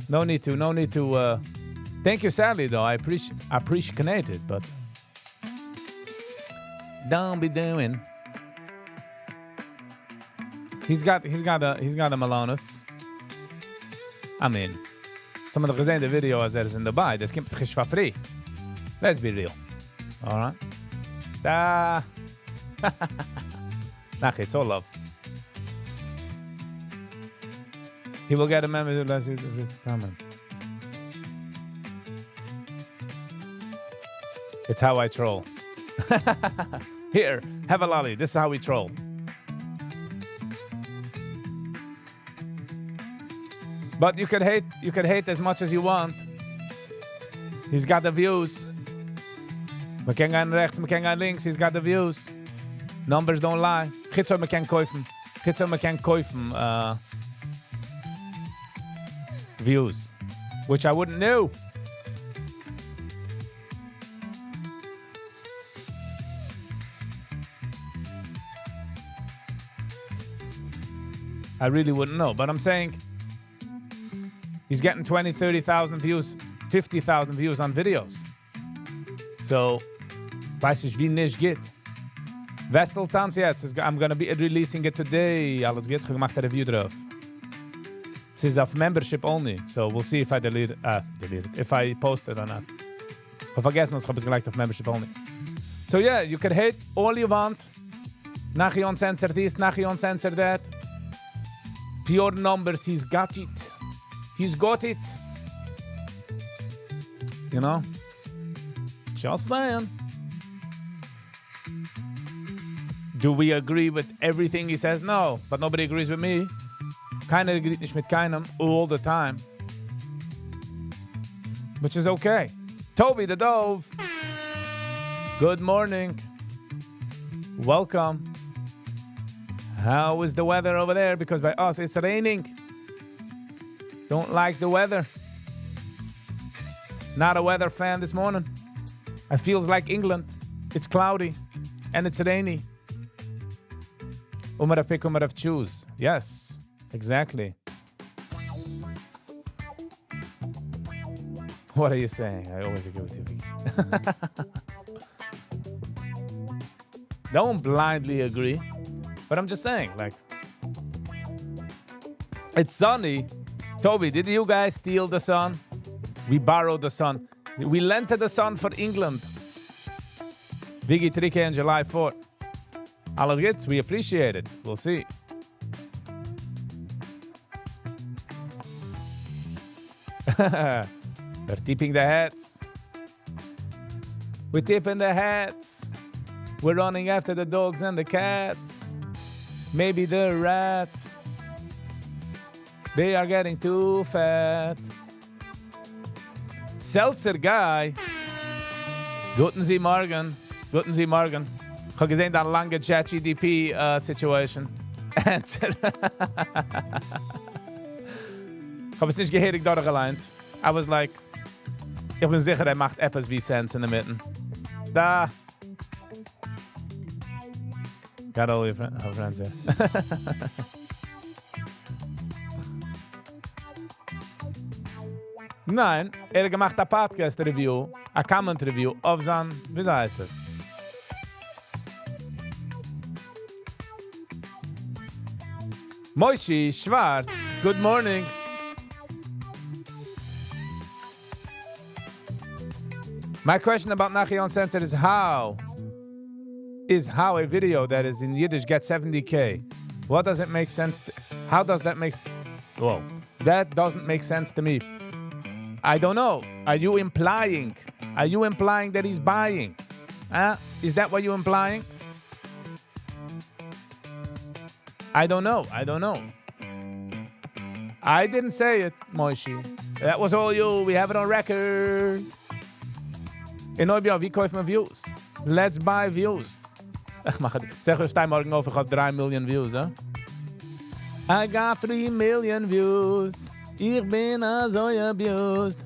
No need to. Thank you, Sally. Though I appreciate it, but don't be doing. He's got a Malonis. I mean, some of the gesehen the video as in Dubai. Das kommt doch for free. Let's be real. All right. Da. Nah, it's all love. He will get a member to last week's comments. It's how I troll. Here, have a lolly. This is how we troll. But you can hate as much as you want. He's got the views. We can go rechts, we can go links. He's got the views. Numbers don't lie. Gitzo me can kaufen. Views, which I wouldn't know. I really wouldn't know, but I'm saying he's getting 20, 30,000 views, 50,000 views on videos. So, weiß ich, wie nicht geht. Vestal Tanz jetzt, I'm gonna be releasing it today. Alles geht's, ich gemacht eine Review drauf. This is of membership only, so we'll see if I delete it, if I post it or not. Ich vergessen, ich habe es gelegt auf membership only. So yeah, you can hate all you want. Nachi on censor this, Nachi on censor that. Pure numbers, he's got it. He's got it. You know? Just saying. Do we agree with everything he says? No, but nobody agrees with me. Keiner agreed nicht mit keinem all the time. Which is okay. Toby the Dove. Good morning. Welcome. How is the weather over there? Because by us it's raining. Don't like the weather. Not a weather fan this morning. It feels like England. It's cloudy and it's rainy. Umar pick, Umar choose. Yes, exactly. What are you saying? I always agree with you, Viggy. Don't blindly agree. But I'm just saying, like, it's sunny. Toby, did you guys steal the sun? We borrowed the sun. We lent the sun for England. Viggy 3K on July 4th. Alles good. We appreciate it. We'll see. They're tipping the hats. We're tipping the hats. We're running after the dogs and the cats. Maybe the rats. They are getting too fat. Seltzer guy. Guten Sie Morgen. Guten Sie Morgen. Ich habe gesehen, eine lange ChatGPT-Situation. Answer. Ich habe es nicht gehörig durchgeleint. I was like, ich bin sicher, macht etwas wie Sense in der Mitte. Da. Got all your friends here. Nein, gemacht ein Podcast-Review, ein Comment-Review auf sein, wie heißt das? Moishi Schwarz, good morning. My question about Nachi Uncensored is how a video that is in Yiddish gets 70K. What does it make sense? How does that make... Whoa. That doesn't make sense to me. I don't know. Are you implying that he's buying? Is that what you're implying? I don't know. I didn't say it, Moishi. That was all you. We have it on record. In Neubjahr, wie kauft man Views? Let's buy views. Ich mache es. Zeg eens, morgen over, ik heb 3 million views, hè? I got 3 million views. Ich bin so abused.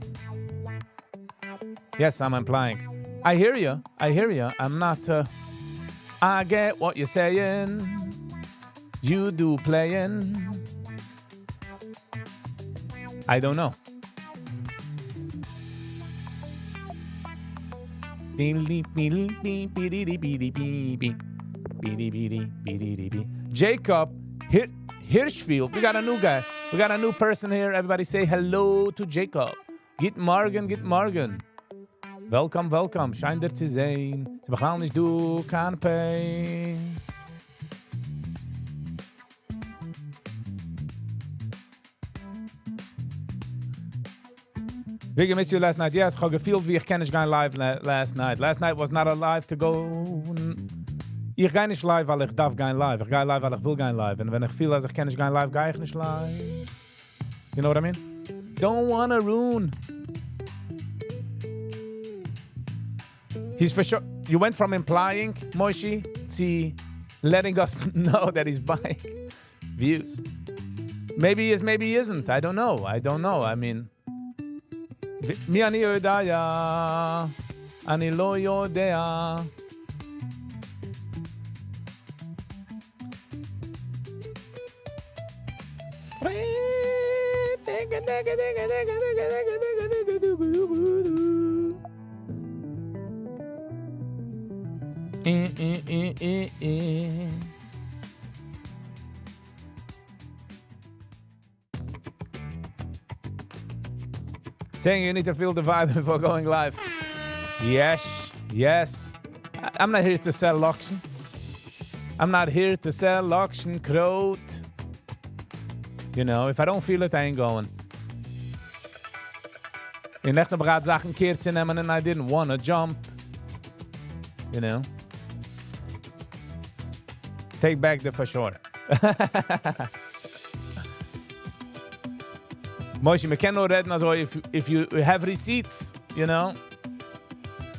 Yes, I'm implying. I hear you. I'm not... I get what you're saying. You do playing. I don't know. Jacob Hirschfield. We got a new guy. We got a new person here. Everybody say hello to Jacob. Git morgen. Welcome. Schijn er te zijn. Ze begaan niet doen, kan pijn. Viggy, missed you last night. Yes, ich habe gefühlt, wie ich kann nicht gehen live last night. Last night was not a live to go. Ich gehe nicht live, weil ich darf gehen live. Ich gehe live, weil ich will gehen live. Und wenn ich fühle, dass ich kann nicht gehen live, gehe ich nicht live. You know what I mean? Don't wanna ruin. He's for sure. You went from implying, Moishi, to letting us know that he's buying views. Maybe he is, maybe he isn't. I don't know. I mean... מי אני יודע? אני לא יודע. Saying you need to feel the vibe before going live. Yes. I'm not here to sell auction. Crowd. You know, if I don't feel it, I ain't going. In echt bereid Sachen keer zu nehmen and I didn't want to jump. You know? Take back the for sure. Moshe, we can no reden also if you have receipts, you know?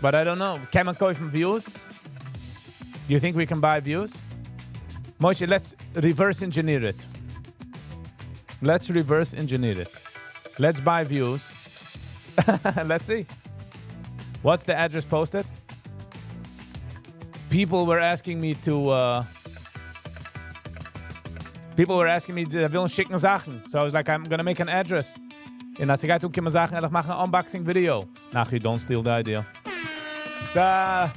But I don't know. Can man kaufen views? Do you think we can buy views? Moshe, let's reverse engineer it. Let's reverse engineer it. Let's buy views. Let's see. What's the address posted? People were asking me to willen schicken Sachen. So I was like, I'm gonna make an address. And als ik ga doen, Sachen, en ik maak een unboxing video. Nah, you don't steal the idea. Da.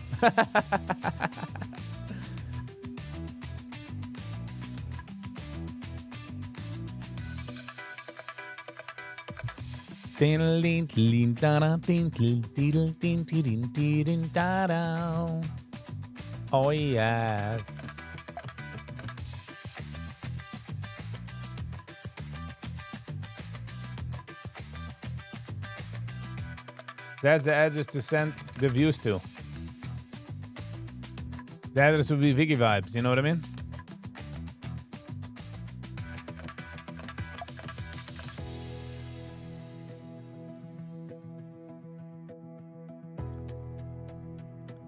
Oh yes. That's the address to send the views to. The address would be Viggy Vibes, you know what I mean?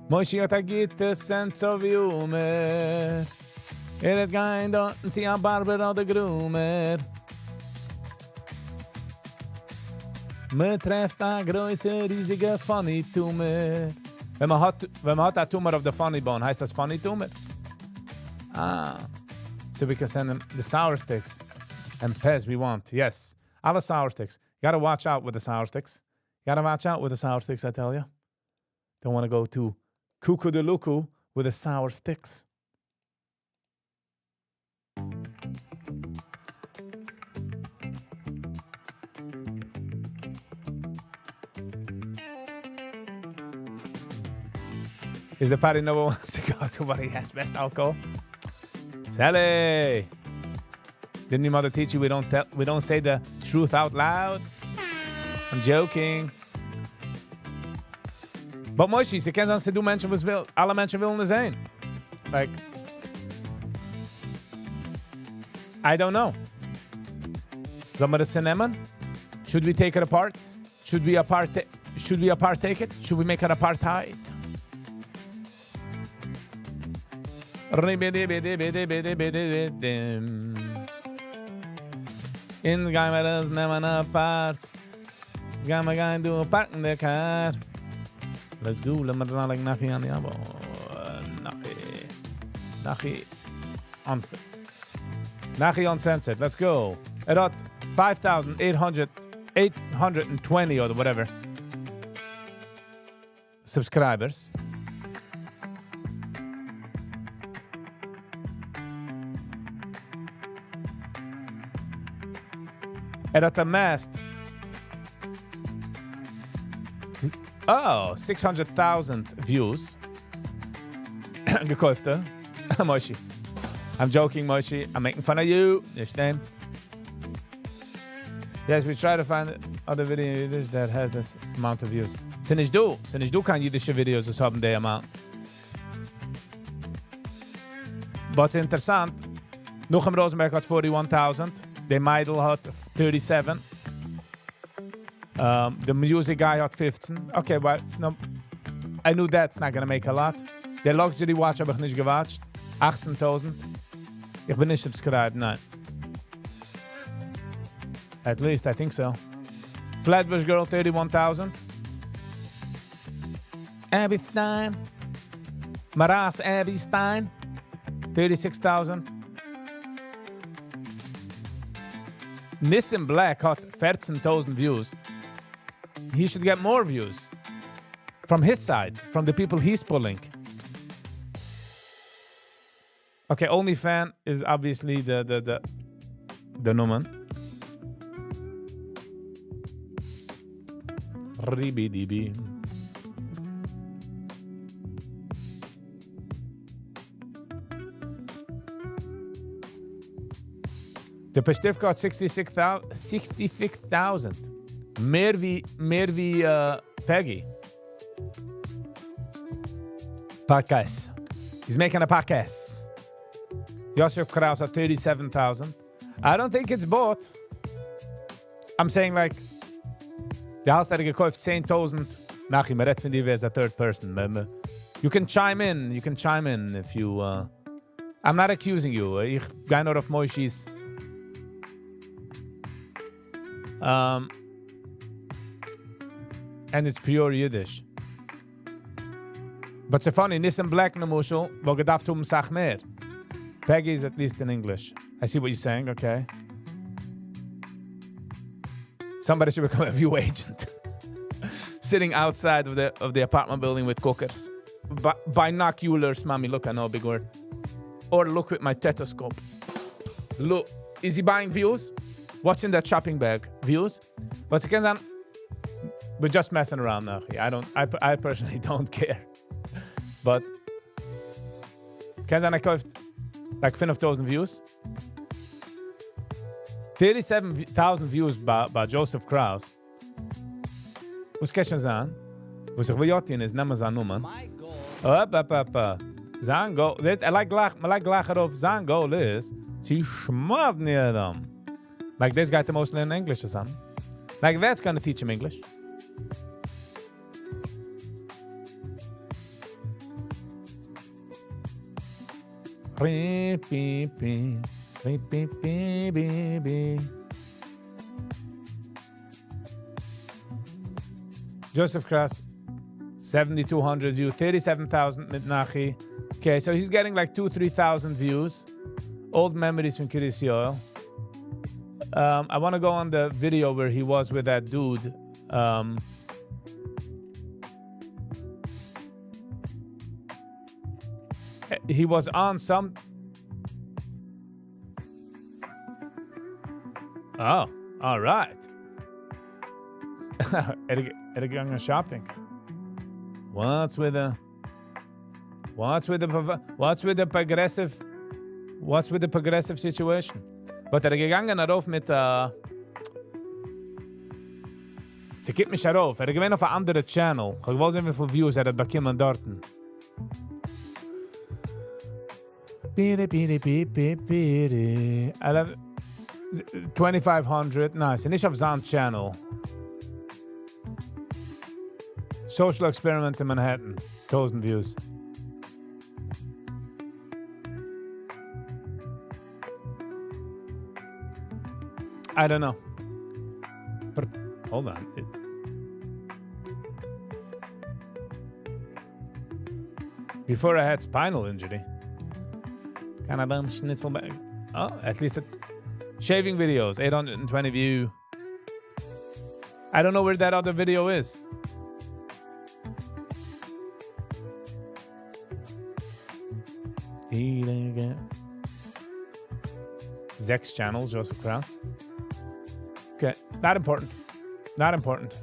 Moshe hat a gitte sense of humor. Het gein dort und sie a barber oder groomer. Me trefft a große, riesige funny tumor. Wenn man hat a tumor of the funny bone, heißt das funny tumor? Ah. So we can send them the sour sticks. And Pez we want, yes. Alle sour sticks. You gotta watch out with the sour sticks. You gotta watch out with the sour sticks, I tell you. Don't want to go too cuckoo de luku with the sour sticks. Is the party no one wants to go to what he has best alcohol? Sally! Didn't your mother teach you we don't say the truth out loud? I'm joking. But Moshe, ze kennen ze doen mensen wat wil. Alle mensen willen er zijn. Like, I don't know. Zullen we het nemen? Should we take it apart? Should we apart take it? Should we make it apartheid? In gaan we dat nemen apart. Gaan we gaan doen apart in de car. Let's go. Let me run like Nachi on the abo. Nachi uncensored. Let's go. It had 5,820 or whatever subscribers. It had amassed 600,000 views. Gekaufte. Moshe. I'm joking, Moshe. I'm making fun of you. Understand? Yes, we try to find other videos that has this amount of views. Sind ich du kann Yiddish videos das haben der amount. But interessant. Nuchem Rosenberg hat 41,000. The Meidel hat 37. The music guy had 15. Okay, but I knew that's not gonna make a lot. The luxury watch habe ich nicht gewatcht. 18,000. Ich bin nicht subscribed, nein. At least, I think so. Flatbush Girl, 31,000. Abby Stein. Maras Abby Stein, 36,000. Nissan Black had 14,000 views. He should get more views from his side, from the people he's pulling. Okay, OnlyFan is obviously the nummer. RBDB. The Pestivka got 66,000. Meer wie Peggy. Podcast. He's making a podcast. Yosef Kraus at 37,000. I don't think it's bought. I'm saying like, the house that I gekauft 10,000. Nachi, me red von dir as a third person. You can chime in. You can chime in if you... I'm not accusing you. Ich gehe nur auf Moishis. And it's pure Yiddish. But it's funny, Nissan Black na Mushel, wo gedacht sach mehr. Peggy is at least in English. I see what you're saying, okay. Somebody should become a view agent. Sitting outside of the apartment building with cookers. Binoculars, mommy, look, I know a big word. Or look with my stethoscope. Look, is he buying views? What's in that shopping bag? Views? But again, we're just messing around now. I personally don't care. But I kauft like 5,000 views. 37,000 views by Joseph Kraus. Was kannst du sagen? Was ich will jotin ist, nehmen wir seine Nummer. Sein Goal, I like gleich auf, sein Goal ist, sie schmaden jedem. Like this guy the most learn English or something. Like that's gonna teach him English. Joseph Kraus, 7,200 views, 37,000 mit Nachi. Okay, so he's getting like 2,000-3,000 views. Old memories from Kiris Yoel. I want to go on the video where he was with that dude. He was on some... Oh, all right. Er gegangen shopping. What's with the progressive situation? But er gegangen darauf mit sie gibt mich darauf. Er gewinnt auf ein anderer Channel. Ich weiß nicht, wie viele Views er hat bekommen dort. 2,500. Nice. Nicht auf seinem Channel. Social Experiment in Manhattan. 1,000 views. I don't know. But hold on. Before I had spinal injury. Can I bum schnitzel back? Oh, at least shaving videos, 820 view. I don't know where that other video is. Zex channel, Joseph Kraus. Okay, not important. Not important.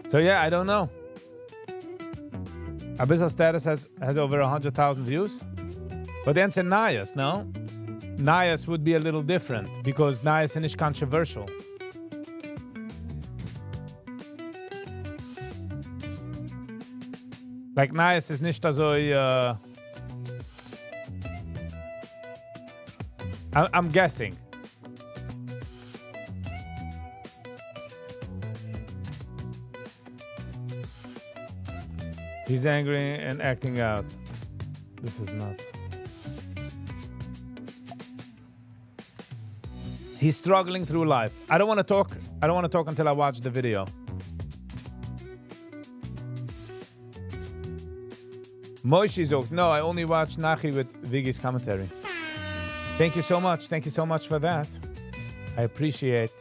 So yeah, I don't know. Abyssal Status has over 100,000 views. But then it's Nias, no? Nias would be a little different because Nias is controversial. Like Nias is nicht so... I'm guessing. He's angry and acting out. This is not. He's struggling through life. I don't want to talk until I watch the video. Moishi Zog, no, I only watch Nachi with Viggy's commentary. Thank you so much. Thank you so much for that. I appreciate.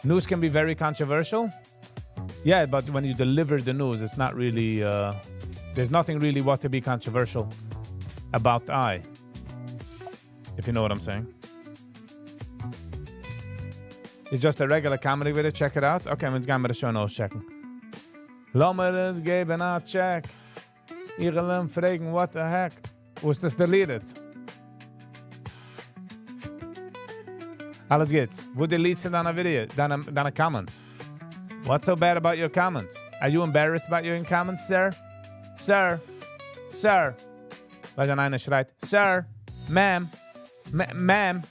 News can be very controversial. Yeah, but when you deliver the news, it's not really... there's nothing really what to be controversial about I. If you know what I'm saying. It's just a regular comedy video. Check it out. Okay, jetzt gehen wir das schon auschecken. Lass mir das geben a check. Ich will fragen, what the heck? Wo ist das deleted? Alles geht's. Wo deletes deine Video? Deine comments? What's so bad about your comments? Are you embarrassed about your comments, sir? Sir? Sir? Weil dann einer schreit, Sir? Ma'am? Ma'am?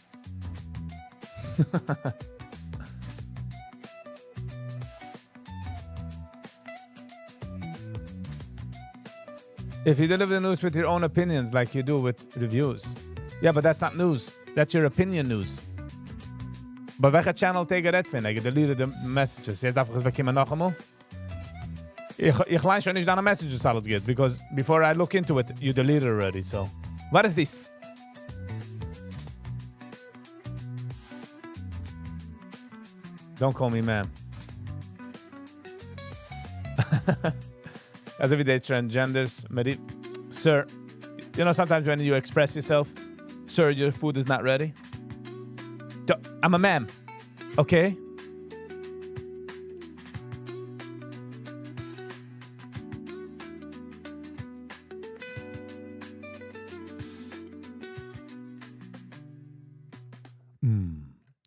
If you deliver the news with your own opinions like you do with reviews. Yeah, but that's not news. That's your opinion news. But welche Channel tegen dat vind? Ik delete de messages. Jetzt darf ich bekommen noch einmal. Ich leine schon nicht deine messages alles geht. Because before I look into it, you deleted already, so. What is this? Don't call me ma'am. As everyday transgenders, sir, you know sometimes when you express yourself, sir, your food is not ready. I'm a ma'am, okay?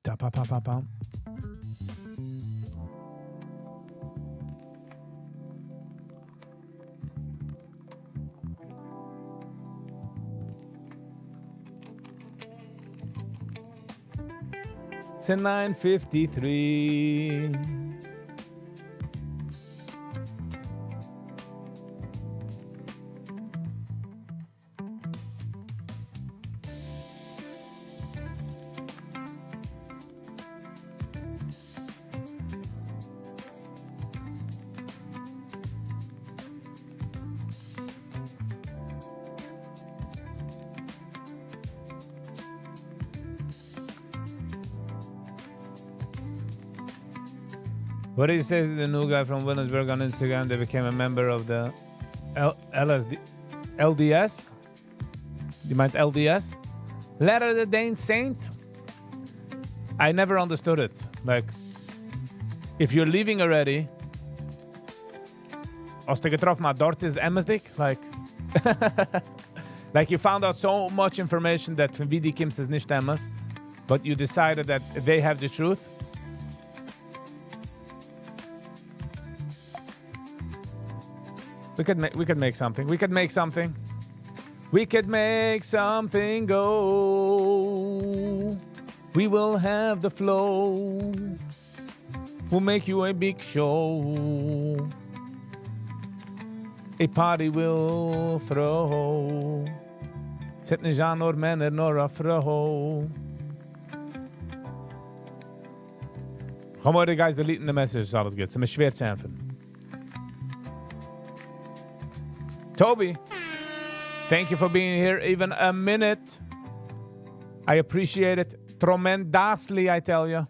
Da pa pa pa pa. It's a 9:53. What do you say to the new guy from Williamsburg on Instagram that became a member of the LDS? You meant LDS? Latter of the Day Saint? I never understood it. Like, if you're leaving already, als je getroffen maar dort is Emmersdik, like, like you found out so much information that van wie die Kims is nicht Emmers, but you decided that they have the truth. We could make something. We could make something. We could make something go. We will have the flow. We'll make you a big show. A party will throw. Zet niet aan nur Männer nor a Frau. Come on, guys, deleting the message. Alles good. It's a schwer zu empfen. Toby, thank you for being here even a minute. I appreciate it tremendously, I tell you.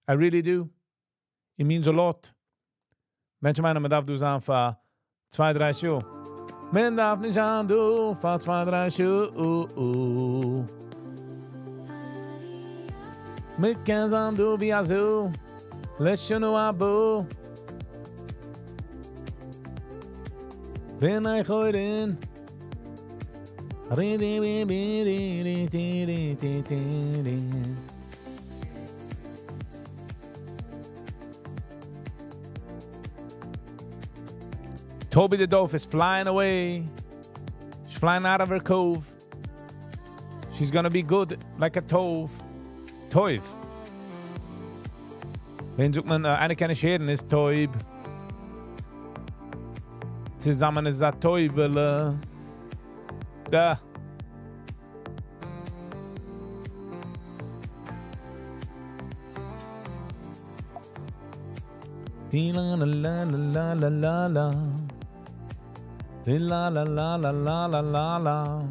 I really do. It means a lot. Mensen meinen, man darf du sein für 2-3 Schuhe. Man darf nicht an du für 2-3 Schuhe. Mit kein an du wie azul. Let's show no abu. Wenn ich heute in Toby the Dove is flying away. She's flying out of her cove. She's gonna be good like a Tove. Wenn sucht man eine keine Scheren ist Toib. Zusammen ist das Teufel. Da. La la la la la la la. La la la la la la la la.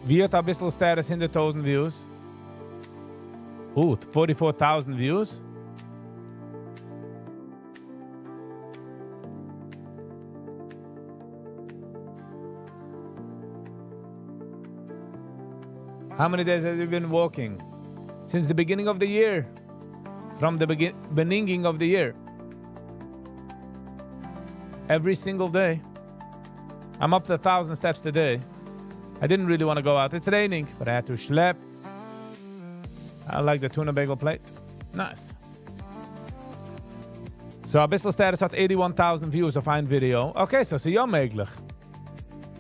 Wie hat ein bisschen Stars 100,000 views? 44,000 views? How many days have you been walking? Since the beginning of the year. From the beginning of the year. Every single day. I'm up to 1,000 steps today. I didn't really want to go out. It's raining, but I had to schlep. I like the tuna bagel plate. Nice. So, a bisschen status hat 81,000 views auf ein Video. Okay, so ist ja möglich.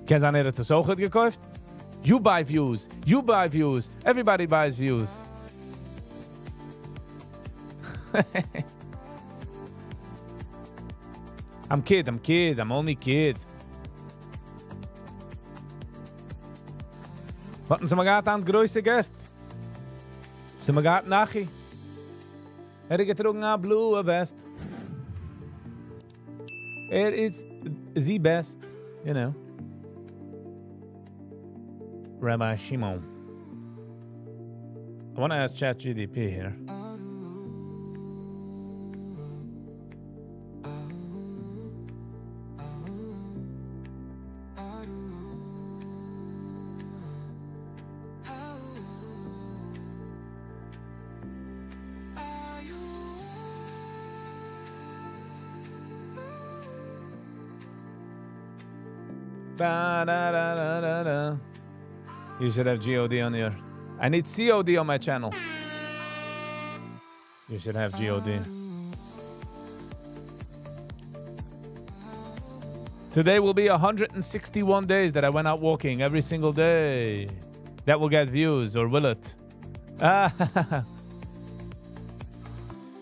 Kennst du nicht, dass du so gut gekauft? You buy views. You buy views. Everybody buys views. I'm kid. I'm only kid. Wat sind wir gerade an größte Gäste? Sind wir gerade nachher? Getrunken a blue best. It's the best, you know. Rabbi Shimon. I want to ask ChatGDP here. Ba-da-da-da-da-da. You should have GOD on your... I need COD on my channel. You should have GOD. Today will be 161 days that I went out walking every single day. That will get views, or will it?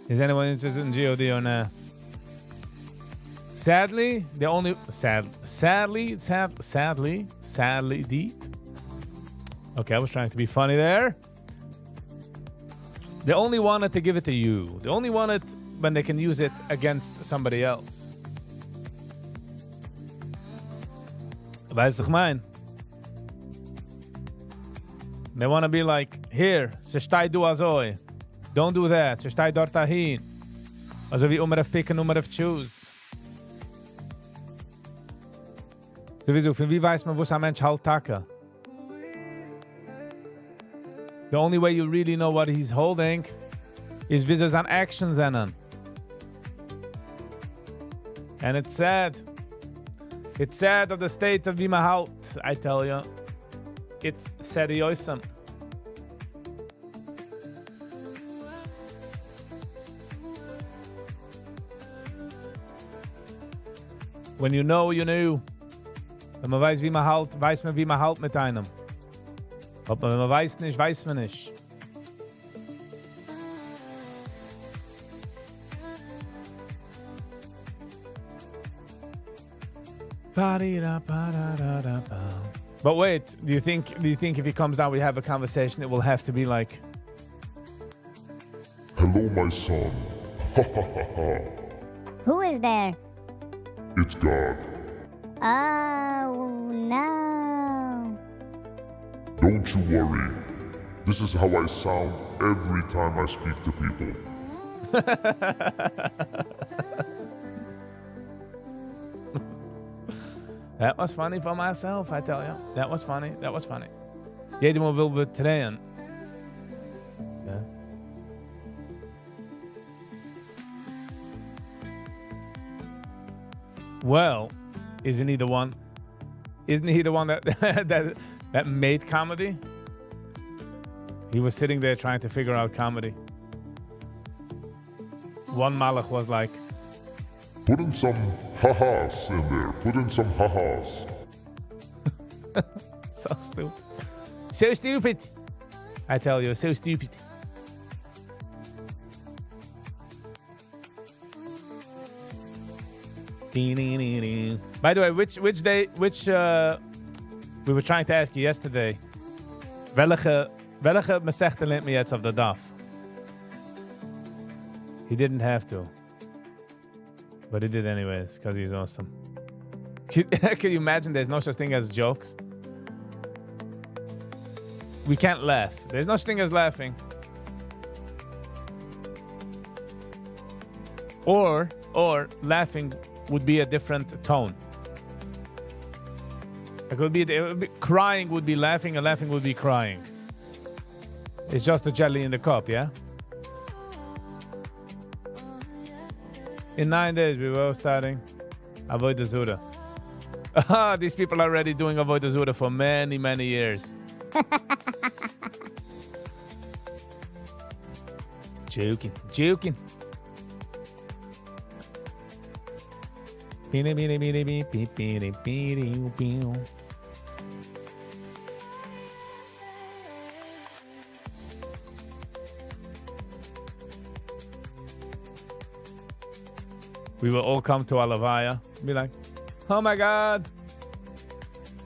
Is anyone interested in GOD or not? Sadly, the only sadly, deed. Okay, I was trying to be funny there. They only wanted to give it to you. They only want it when they can use it against somebody else. Weißt du, ich mein? They want to be like, here, se stai du azoi. Don't do that. Se stai dort dahin. Also wie Umar pick and Umar choose. Sowieso, für wie weiß man, wo ein Mensch halt Taka? The only way you really know what he's holding is wie so seine Actions sind. And it's sad. It's sad of the state of wie man halt, I tell you. It's seriösem. When you know, you know. Wenn man weiß, wie man halt, weiß man, wie man halt mit einem. Aber wenn man weiß nicht, weiß man nicht. But wait, do you think if he comes down we have a conversation, it will have to be like, hello, my son. Ha ha ha ha. Who is there? It's God. Oh, no. Don't you worry. This is how I sound every time I speak to people. That was funny for myself, I tell you. That was funny. Jederman wil betreden. Yeah. Well, isn't he the one that that made comedy? He was sitting there trying to figure out comedy. One malach was like, put in some ha-has in there. Put in some ha-has. So stupid. So stupid. I tell you, so stupid. By the way, which day, we were trying to ask you yesterday, welche Masechta lernt man jetzt auf der Daf? He didn't have to. But he did anyways, because he's awesome. Can you imagine there's no such thing as jokes? We can't laugh. There's no such thing as laughing. Or laughing would be a different tone. It would be crying would be laughing, and laughing would be crying. It's just the jelly in the cup, yeah? In 9 days, we were starting Avodah Zura. These people are already doing Avodah Zura for many, many years. Joking. We will all come to Alavaya, be like, oh my God,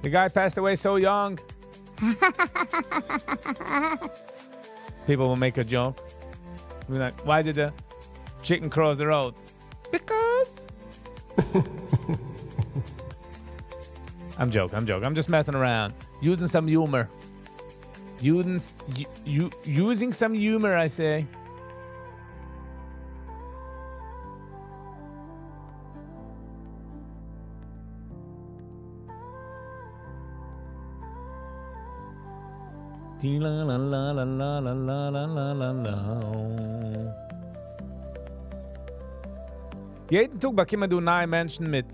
the guy passed away so young. People will make a joke. Be like, why did the chicken cross the road? Because. I'm joking. I'm just messing around. Using some humor. Using some humor, I say. La la la la la la la la la la. Jeden Tag bekommen du neue Menschen mit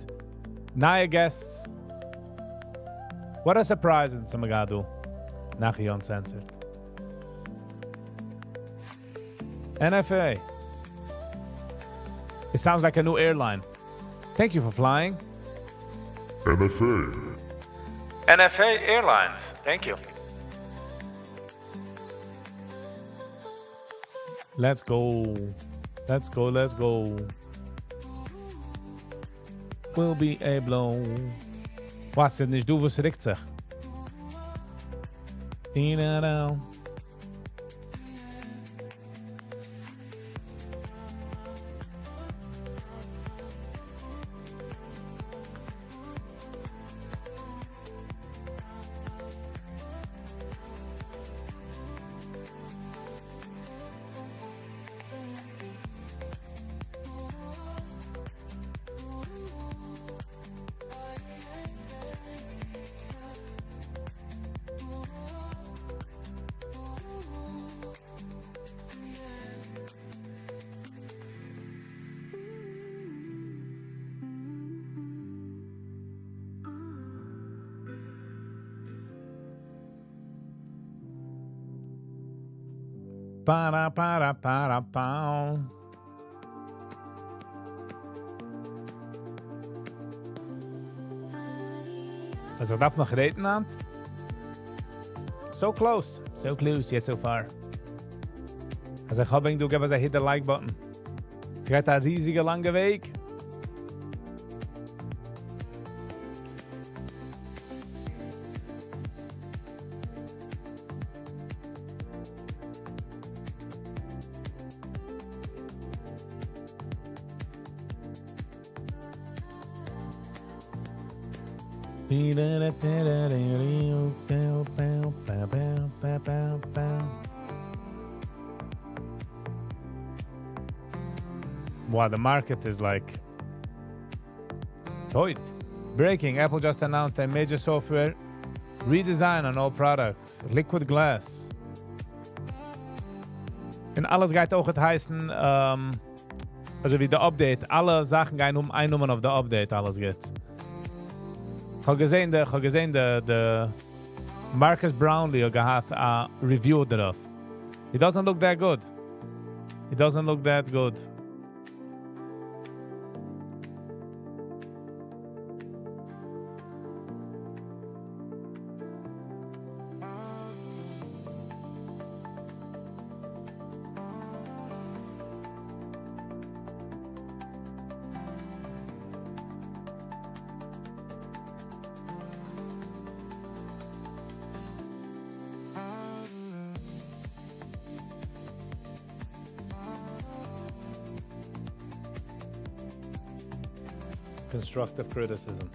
neue Guests. What a surprise in Samagadu. Nachi Uncensored. NFA. It sounds like a new airline. Thank you for flying. NFA. NFA Airlines. Thank you. Let's go. Will be a blow. Was denn nicht du, was regt sich? Dina. Para. Also darf noch reden an? So close, yet so far. Also ich hoffe, du gibst hit the like button. Es geht ein riesiger langer Weg. Wow, the market is like toit. Breaking, Apple just announced a major software redesign on all products. Liquid glass. Und alles geht auch heißen, also wie der Update. Alle Sachen gehen ein Nummer auf der Update, alles geht. Ich habe gesehen, der Marcus Brownlee hat a review darauf. It doesn't look that good. Constructive criticism.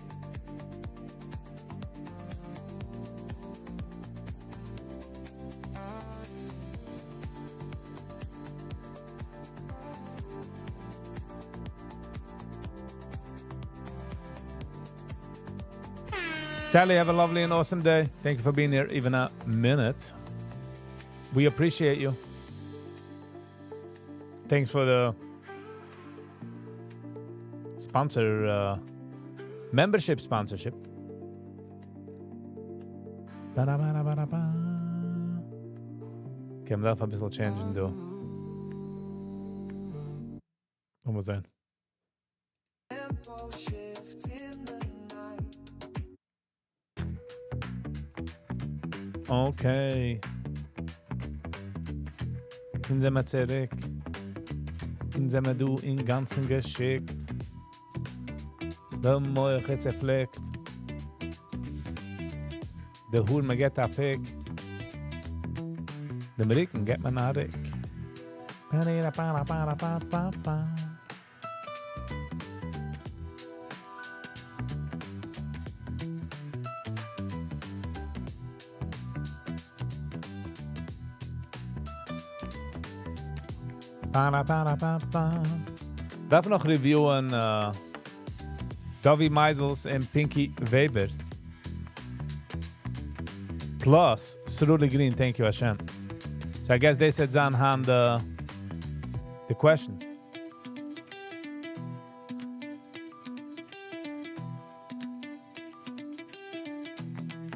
Sally, have a lovely and awesome day. Thank you for being here even a minute. We appreciate you. Thanks for the membership sponsorship. Ba-da-ba-da-ba-da-ba. Okay, I'm even een beetje change doen. Wat moet zijn? Okay. In sind wir zurück. In sind wir du in ganzen geschickt. Der Moich zerfleckt. Der Hur me get a pick. Dem Ricken get man a Rick. Pa-di-da-pa-da-pa-da-pa-pa-pa. Darf noch reviewen Davi Meisels and Pinky Weber. Plus, Cerulli Green, thank you, Hashem. So I guess they said Zan Han the question.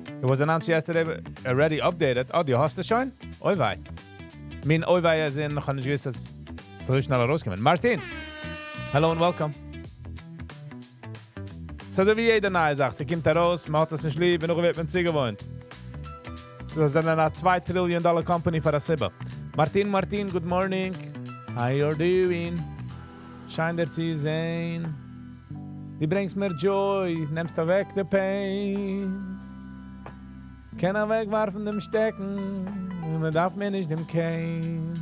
It was announced yesterday, but already updated. Oh, die hast du schon? Oi wei. Min oi wei as in, noch nicht gewiss, dass so schnell rauskommen. Martin, hello and welcome. So wie jeder nahe sagt, sie kommt raus, macht das nicht lieb, und noch wird man sie gewohnt. Das ist eine $2 trillion company für das Sibbe. Martin, good morning. How you doing? Schein dir zu sehen. Die bringst mir Joy, nimmst du weg the pain. Keiner wegwerfen dem Stecken, man darf mir nicht dem Kein.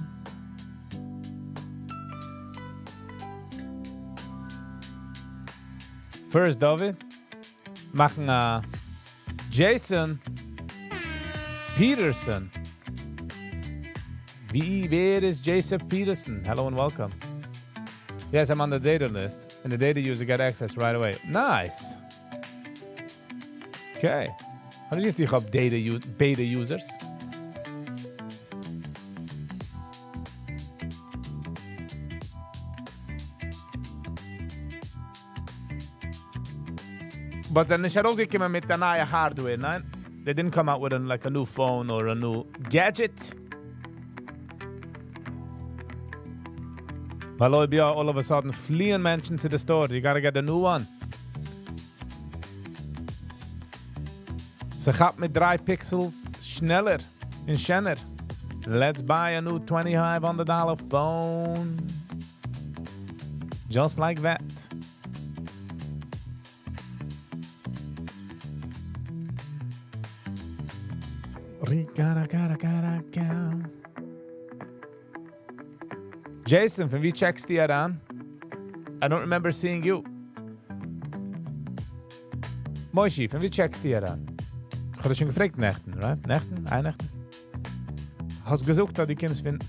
First, David, machen Jason Peterson. Wer is Jason Peterson? Hello and welcome. Yes, I'm on the data list, and the data user got access right away. Nice. Okay. How do you stick up beta users? But then they came out with the new hardware, no? They didn't come out with a new phone or a new gadget. Well, all of a sudden fleeing Menschen to the store. You gotta get a new one. Ze gaat met 3 pixels sneller en schneller. Let's buy a new $2,500 phone. Just like that. Jason, van wie checkst die aan? I don't remember seeing you. Moishi, van wie checkst die aan? Ich habe schon gefragt, Nächten, right? Nächten? Nächten? Hast du gesucht, dass die Kims finden?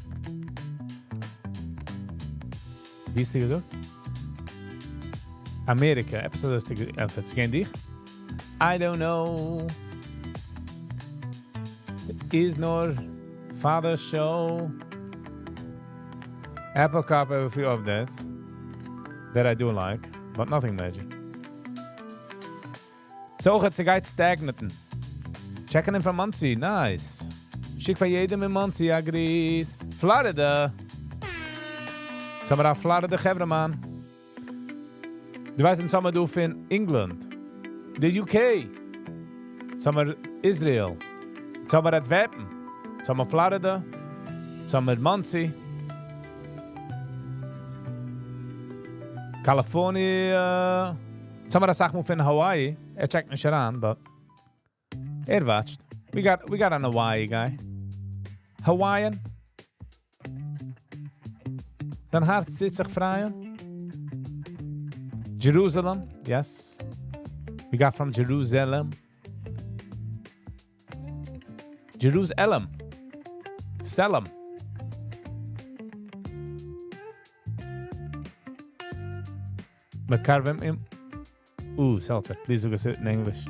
Wie ist die gesucht? Amerika, episode ist die gesucht. Gehen dich? I don't know. It is nor Father's show. Apple Cup have a few updates that I do like, but nothing major. So gaat ze gaat stagnaten. Checken in from Muncie, nice. Schick voor jedem in Muncie, agrees. Florida. Sommer auf Florida, Gevre, man. Du weißt, in Sommer du in England. The UK. Sommer Israel. Sommer Antwerpen. Sommer Florida. Sommer Muncie. California. Sommer sag mal in Hawaii. Checkt nicht an, but watched. We got an Hawaii guy. Hawaiian. Sein Hart steht sich frei. Jerusalem, yes. We got from Jerusalem. Jerusalem. Salem. McCarvin im. Ooh, seltzer. Please look at it in English.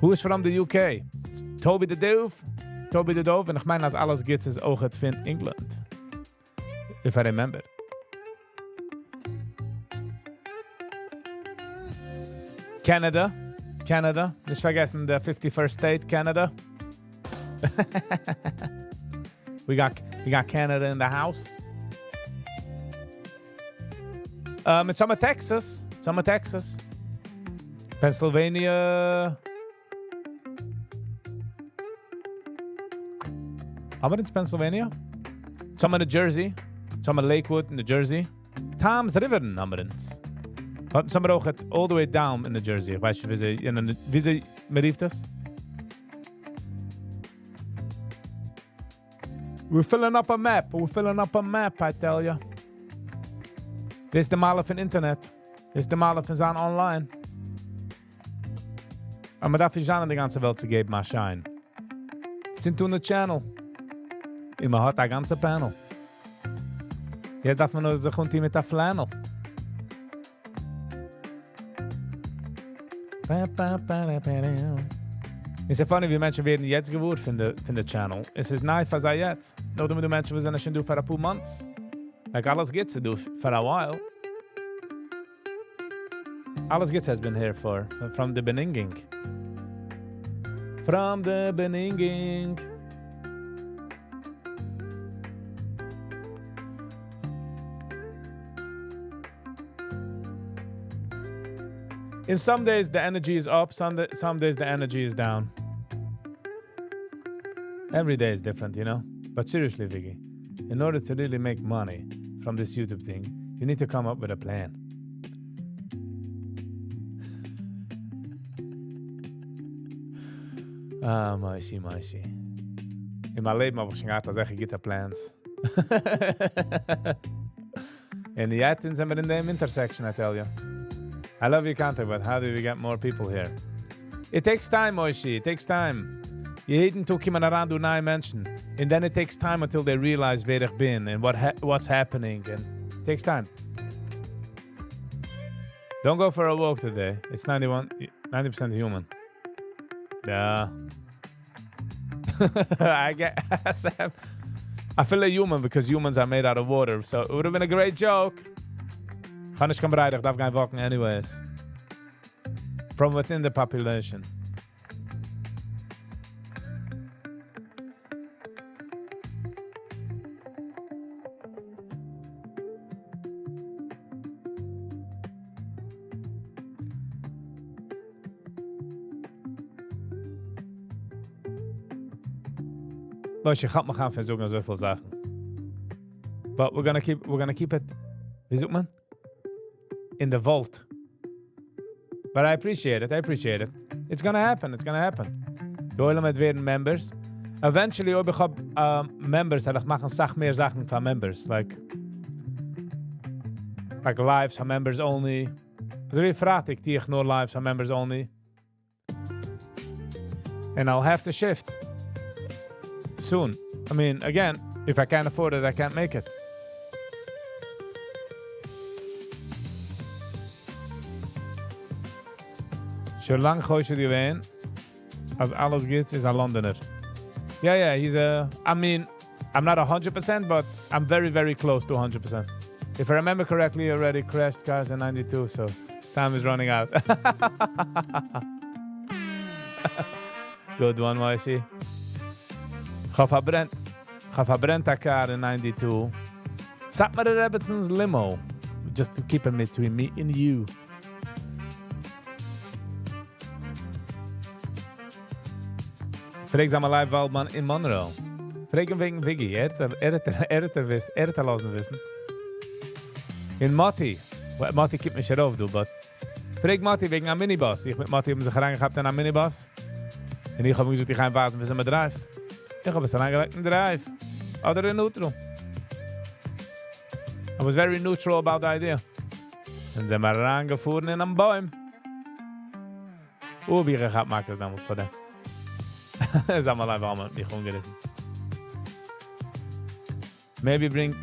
Who is from the UK? Toby the Doof. Toby the Dove, und ich meine, als alles geht, ist auch het von England. If I remember. Canada. Nicht vergessen, the 51st state, Canada. we got Canada in the house. It's some of Texas. Pennsylvania. How about in Pennsylvania? Some of New Jersey. Some of Lakewood, New Jersey. Tom's River numbers. But some of it all the way down in New Jersey. Weißt du, wie sie mir rief das? We're filling up a map, I tell you. Dit is de malen van internet. Dit is de malen van zijn online. En man darf nicht an die ganze Welt zu geben, mal Schein. Sind tun der Channel. Immer hat ein ganzer Panel. Jetzt darf man nur sich unten mit der Flannel. Es ist funny, wie Menschen werden jetzt gewohnt von der Channel. Es ist neu für sie jetzt. Nur die Menschen, die sind schon für ein paar Months. Like alles geht zu do for a while. Alles geht has been here from the beginning. From the beginning. In some days the energy is up, some days the energy is down. Every day is different, you know? But seriously, Viggy, in order to really make money from this YouTube thing, you need to come up with a plan. Moishi. In mijn leven heb ik schon gehad, als ik gita plans. And yet, zijn we in the intersection, I tell you. I love your content, but how do we get more people here? It takes time, Moishi. It takes time. Je jeden Tag kommen around to neue Menschen. And then it takes time until they realize wer ich bin and what's happening. And it takes time. Don't go for a walk today. It's 90% human. Yeah. I feel like human because humans are made out of water. So it would have been a great joke. Kann ich bereiden, ich darf kein walken anyways. From within the population. Leute, ich hab mich an versuchen so viele Sachen. But we're gonna keep it, wie sagt man? In the vault. But I appreciate it. It's gonna happen. Die Oilemet werden Members. Eventually, ob ich hab Members, ich machen mehr Sachen für Members. Like lives for Members only. Also wie fragt ich die nur lives for Members only. And I'll have to shift. Soon. I mean, again, if I can't afford it, I can't make it. Schon lang goeie die ween. Als alles geht, is a Londoner. Yeah, he's I mean, I'm not 100%, but I'm very, very close to 100%. If I remember correctly, he already crashed cars in 92, so time is running out. Good one, Moishi. Ich habe verbrennt a car in 92. Sat mir der Rebbitzens limo. Just to keep it between me and you. Frag sie mal live Waldmann in Monroe. Frag ihn wegen Viggy. Er hat lassen wissen. In Matti. Matti kippt mich auf, du, but... Frag Matti wegen einem Minibus. Ich mit Matti haben sich reingehabt in einem Minibus. Und ich habe gesagt, ich kann warten, bis er mir dreift. Ich habe es reingelegt in Drive. Oder in Neutral. I was very neutral about the idea. Und sind wir reingefahren in einem Baum. Wie ich hab mag das damals von dem. Sag mal einfach mal mich umgerissen. Maybe bring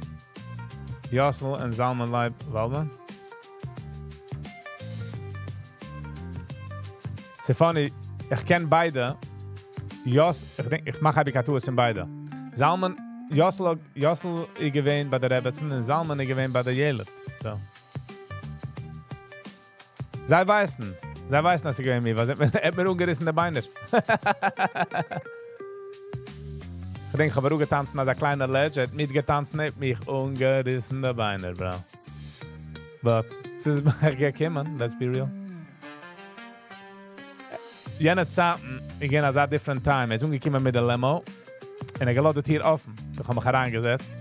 Yosel and Zalman live Waldman. It's funny, ich kenne beide. Ich mach Habikatuas in beide. Salman, Yossel ich gewähnt bei der Rebbetzin und Salman ich gewähnt bei der Jelet. So. Sei weißen, dass ich gewähnt mich. Was hat mir ungerissene Beine? Ich denke, ich habe auch getanzt als ein kleiner Ledge, hat mitgetanzt, nicht mich ungerissene Beine, bro. But, es ist mir gekommen, let's be real. Jene Zeiten, ich gehe als a different time. Ist umgekommen mit der Limo und ich gelassen hier offen. So habe ich mich herangesetzt.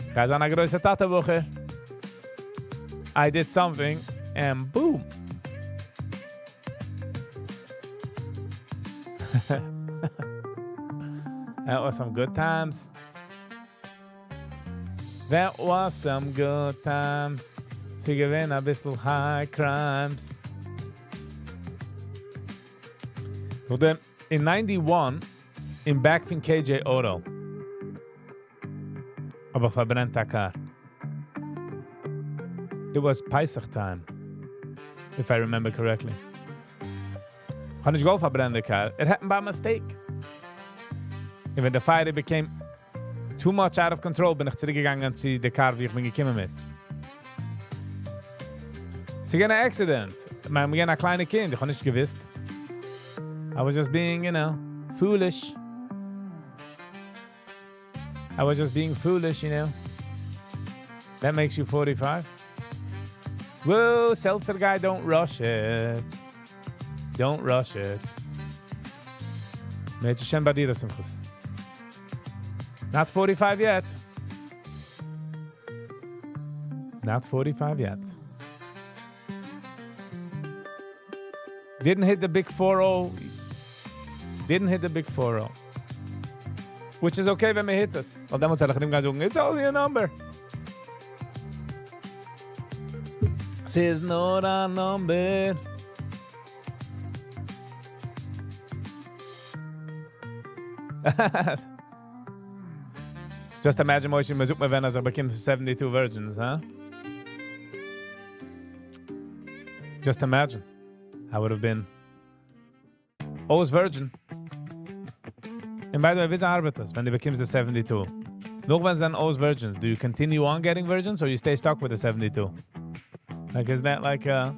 Ich gehe an eine große Tatenwoche. I did something and boom. That was some good times. That was some good times. Sie gewinnen ein bisschen high crimes. Then in 91, in back von KJ Auto, aber verbrennt der Car. It was Pesach time, if I remember correctly. Ich habe nicht Golf verbrennt der Car. It happened by mistake. And when the fire became too much out of control, bin ich zurückgegangen zu der Car, wie ich bin gekommen mit. Es ist ein Accident. Ich bin ein kleines Kind, ich habe nicht gewusst. I was just being, foolish. I was just being foolish, That makes you 45. Whoa, seltzer guy, don't rush it. Don't rush it. Not 45 yet. Not 45 yet. Didn't hit the big 4-0. Didn't hit the big 4-0. Which is okay when we hit it. Well, dann muss ich nicht sagen, it's only a number. It's not a number. Just imagine what you sucht mir, wenn er became 72 virgins, huh? Just imagine. I would have been always virgin. And by the way, wie arbeitet when they becomes the 72? Noch wenn then always virgins, do you continue on getting virgins or you stay stuck with the 72? Like, is that like a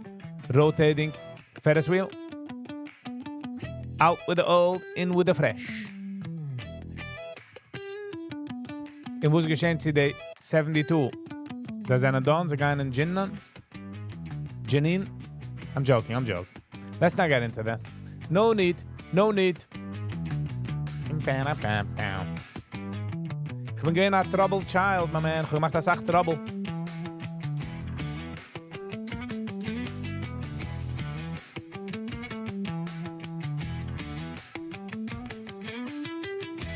rotating Ferris wheel? Out with the old, in with the fresh. In was geschehen zu the 72? Da sind dann, sie gehen in Janine? I'm joking. Let's not get into that. No need. Ich bin gewinn ein troubled child, my man. Ich mach das echt trouble.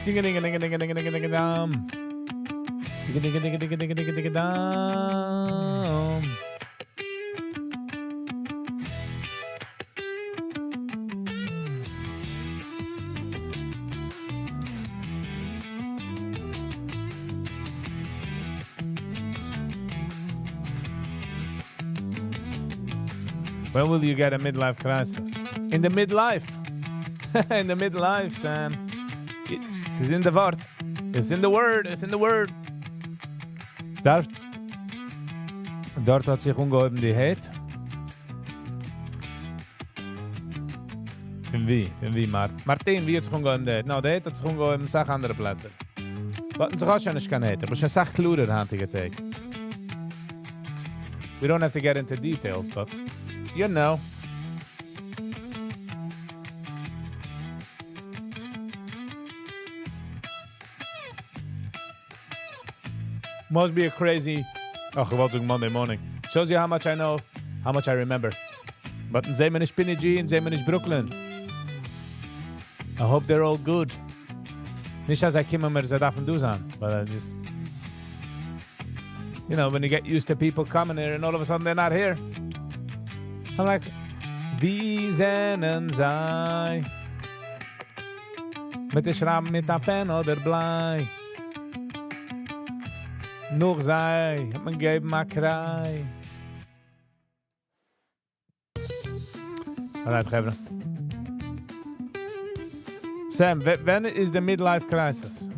Ding-a-ding-a-ding-a-ding-a-ding-a-ding-a-ding-a-dum. Ding-a-ding-a-ding-a-ding-a-ding-a-ding-a-dum. When will you get a midlife crisis? In the midlife. In the midlife, Sam. Es ist in der Wort. It's in the word. Dort hat sich umgehoben die Hate. Wie, Martin, wie hat sich umgehoben die Hate? No, die Hate hat sich umgehoben in sach andere Plätze. Wollten sich auch schon nicht keine Hate, aber schon sach kluder handige Tag. We don't have to get into details, but you know. Must be a crazy... Oh, I was on Monday morning. Shows you how much I know, how much I remember. But in Zeman is Pinigi, in Zeman is Brooklyn. I hope they're all good. Nicht als I came mir ze dafen du sein, but I just... You know, when you get used to people coming here and all of a sudden they're not here. I'm like, wie sehnen sei? Mit der Schramm, mit der Pen oder Blei? Nur sei, hat man geben a Krei. Alright, Chevra. Sam, when is the midlife crisis?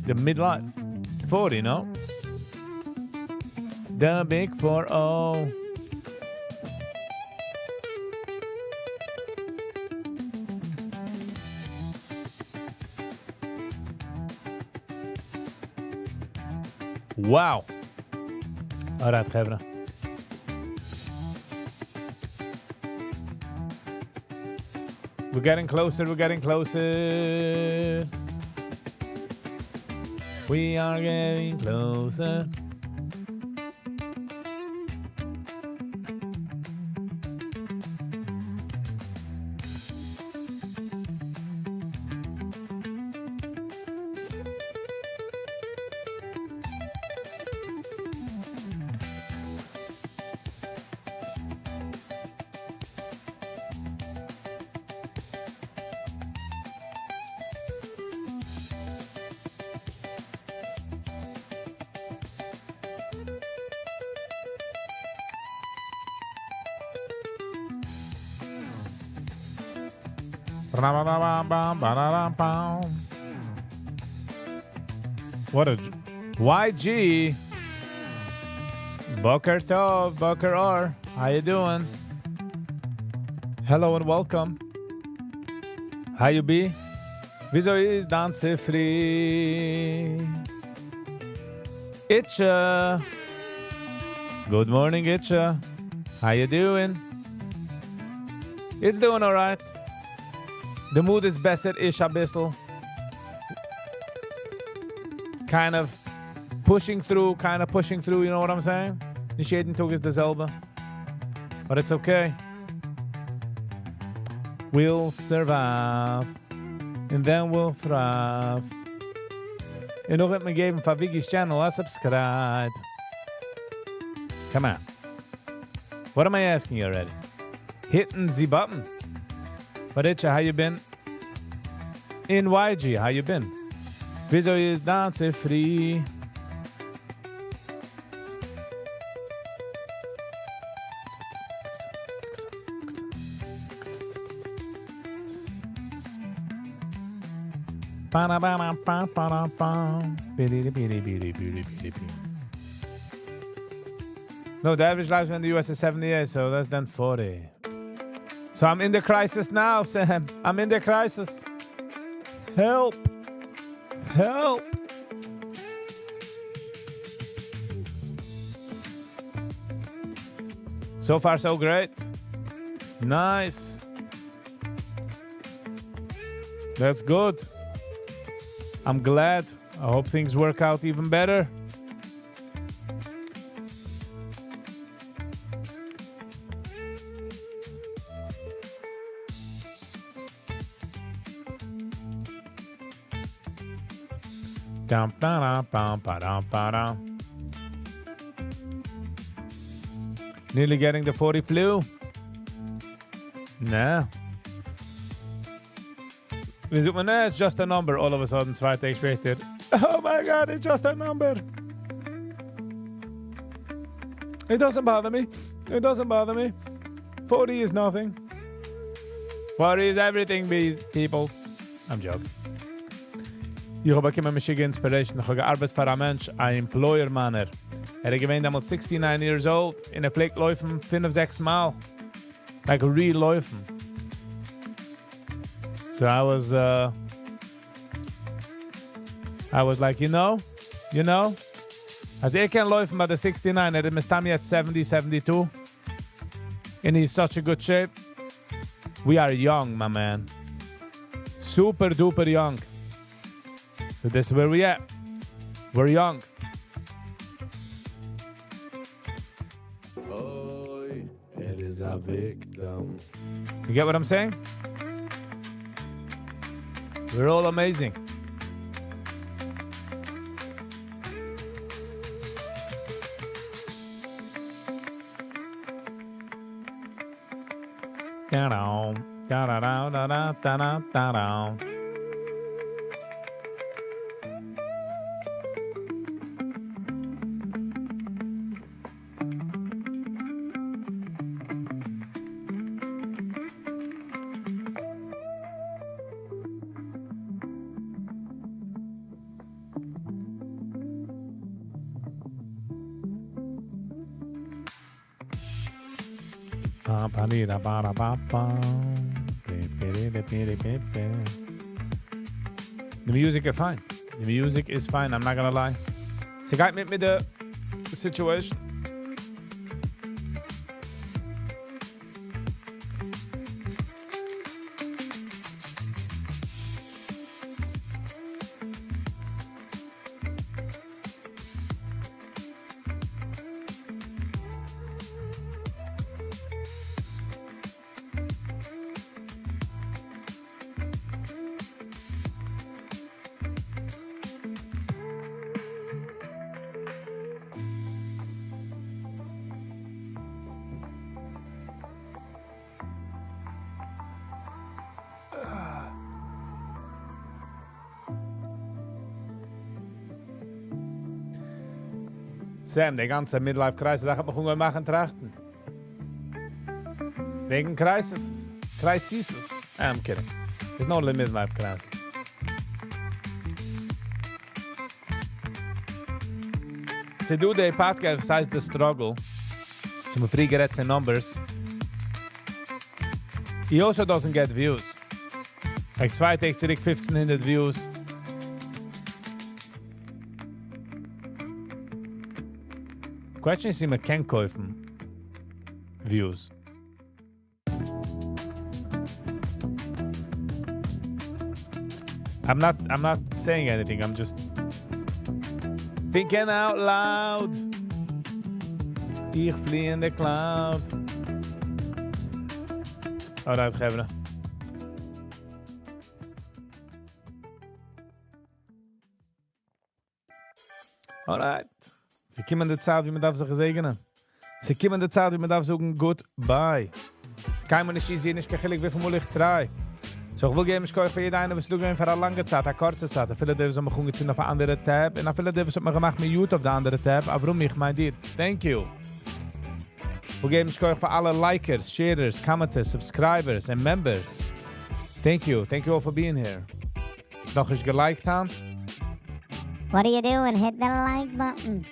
The midlife? 40, no? The big 4-0. Wow. Alright, חבר'ה. We're getting closer, we're getting closer. We are getting closer. What a YG. Boker Tov, Boker Or. How you doing? Hello and welcome. How you be? Wieso ist Danze free? Itcha. Good morning, Itcha. How you doing? It's doing all right. The mood is besser-ish a bissl. Kind of pushing through, you know what I'm saying? Nicht jeden Tag ist dasselbe. But it's okay. We'll survive. And then we'll thrive. Und noch hat mir gegeben für Viggy's channel, subscribe. Come on. What am I asking you already? Hitting the button. Baricha, how you been? In YG, how you been? Wieso ist Danze free? No, the average lifespan in the US is 78, so less than 40. So I'm in the crisis now, Sam. I'm in the crisis. Help. Help. So far, so great. Nice. That's good. I'm glad. I hope things work out even better. Nearly getting the 40 flu? Nah. It's just a number all of a sudden, 2 Tage später. Oh my god, it's just a number. It doesn't bother me. It doesn't bother me. 40 is nothing. 40 is everything, people. I'm joking. Ich habe immer Michigan Inspiration. Ich habe gearbeitet für einen Mensch, ein Employer-Manner. Gewinnt damals 69 years old. In der Pflege laufen 5-6 Mal. Like real laufen. So I was like, you know, also kann laufen bei der 69, er ist jetzt 70, 72. And he's such a good shape. We are young, my man. Super duper young. So this is where we at. We're young. Oh, it is a victim. You get what I'm saying? We're all amazing. Da-da, da-da, da-da, da-da, da-da. The music is fine. The music is fine, I'm not gonna lie. Sie geht mit der Situation. Sam, der ganze Midlife-Kreis, da hat man Hunger machen trachten. Wegen Crisis. I'm kidding. There's no midlife crisis. Se du der Podcast heißt The Struggle, zum free gerät für Numbers, he also doesn't get views. Like 2 Tage zurück, 1500 views. Question is, man kann kaufen views. I'm not saying anything. I'm just thinking out loud. Ich flieh in the cloud. Alright, Gevra. Alright. Sie kommen der Zeit, wie man darf sich segnen. Sie kommen der Zeit, wie man darf sagen goodbye. Kein Mensch ist hier nicht gechillig, wie viel Mal ich try. So, ich will geben, ich kann für jeden einen, was du gehen für eine lange Zeit, eine kurze Zeit. Viele Devs haben mich umgezogen auf eine andere Tab. Und viele Devs haben mich gemacht mit YouTube auf der andere Tab. Aber warum nicht, mein Dear? Thank you. Ich will geben, ich kann für alle Likers, Sharers, Commenters, Subscribers and Members. Thank you. Thank you all for being here. Noch nicht geliked haben? What do you do and hit the like button?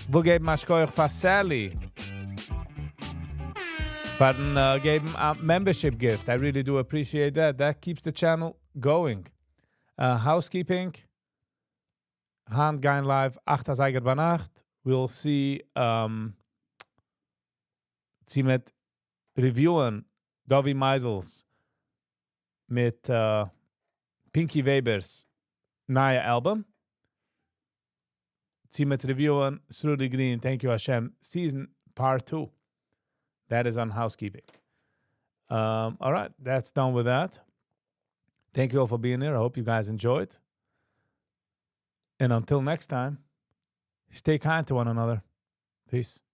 Will geben, ich kann für Sally. But gave him a membership gift. I really do appreciate that. That keeps the channel going. Housekeeping. Hand going live 8 Zeiger bei Nacht. We'll see sie mit reviewen Dovi Meisels mit Pinky Webers neue Album. Sie mit reviewen Srudy Green, Thank You Hashem, Season Part 2. That is on housekeeping. All right, that's done with that. Thank you all for being here. I hope you guys enjoyed. And until next time, stay kind to one another. Peace.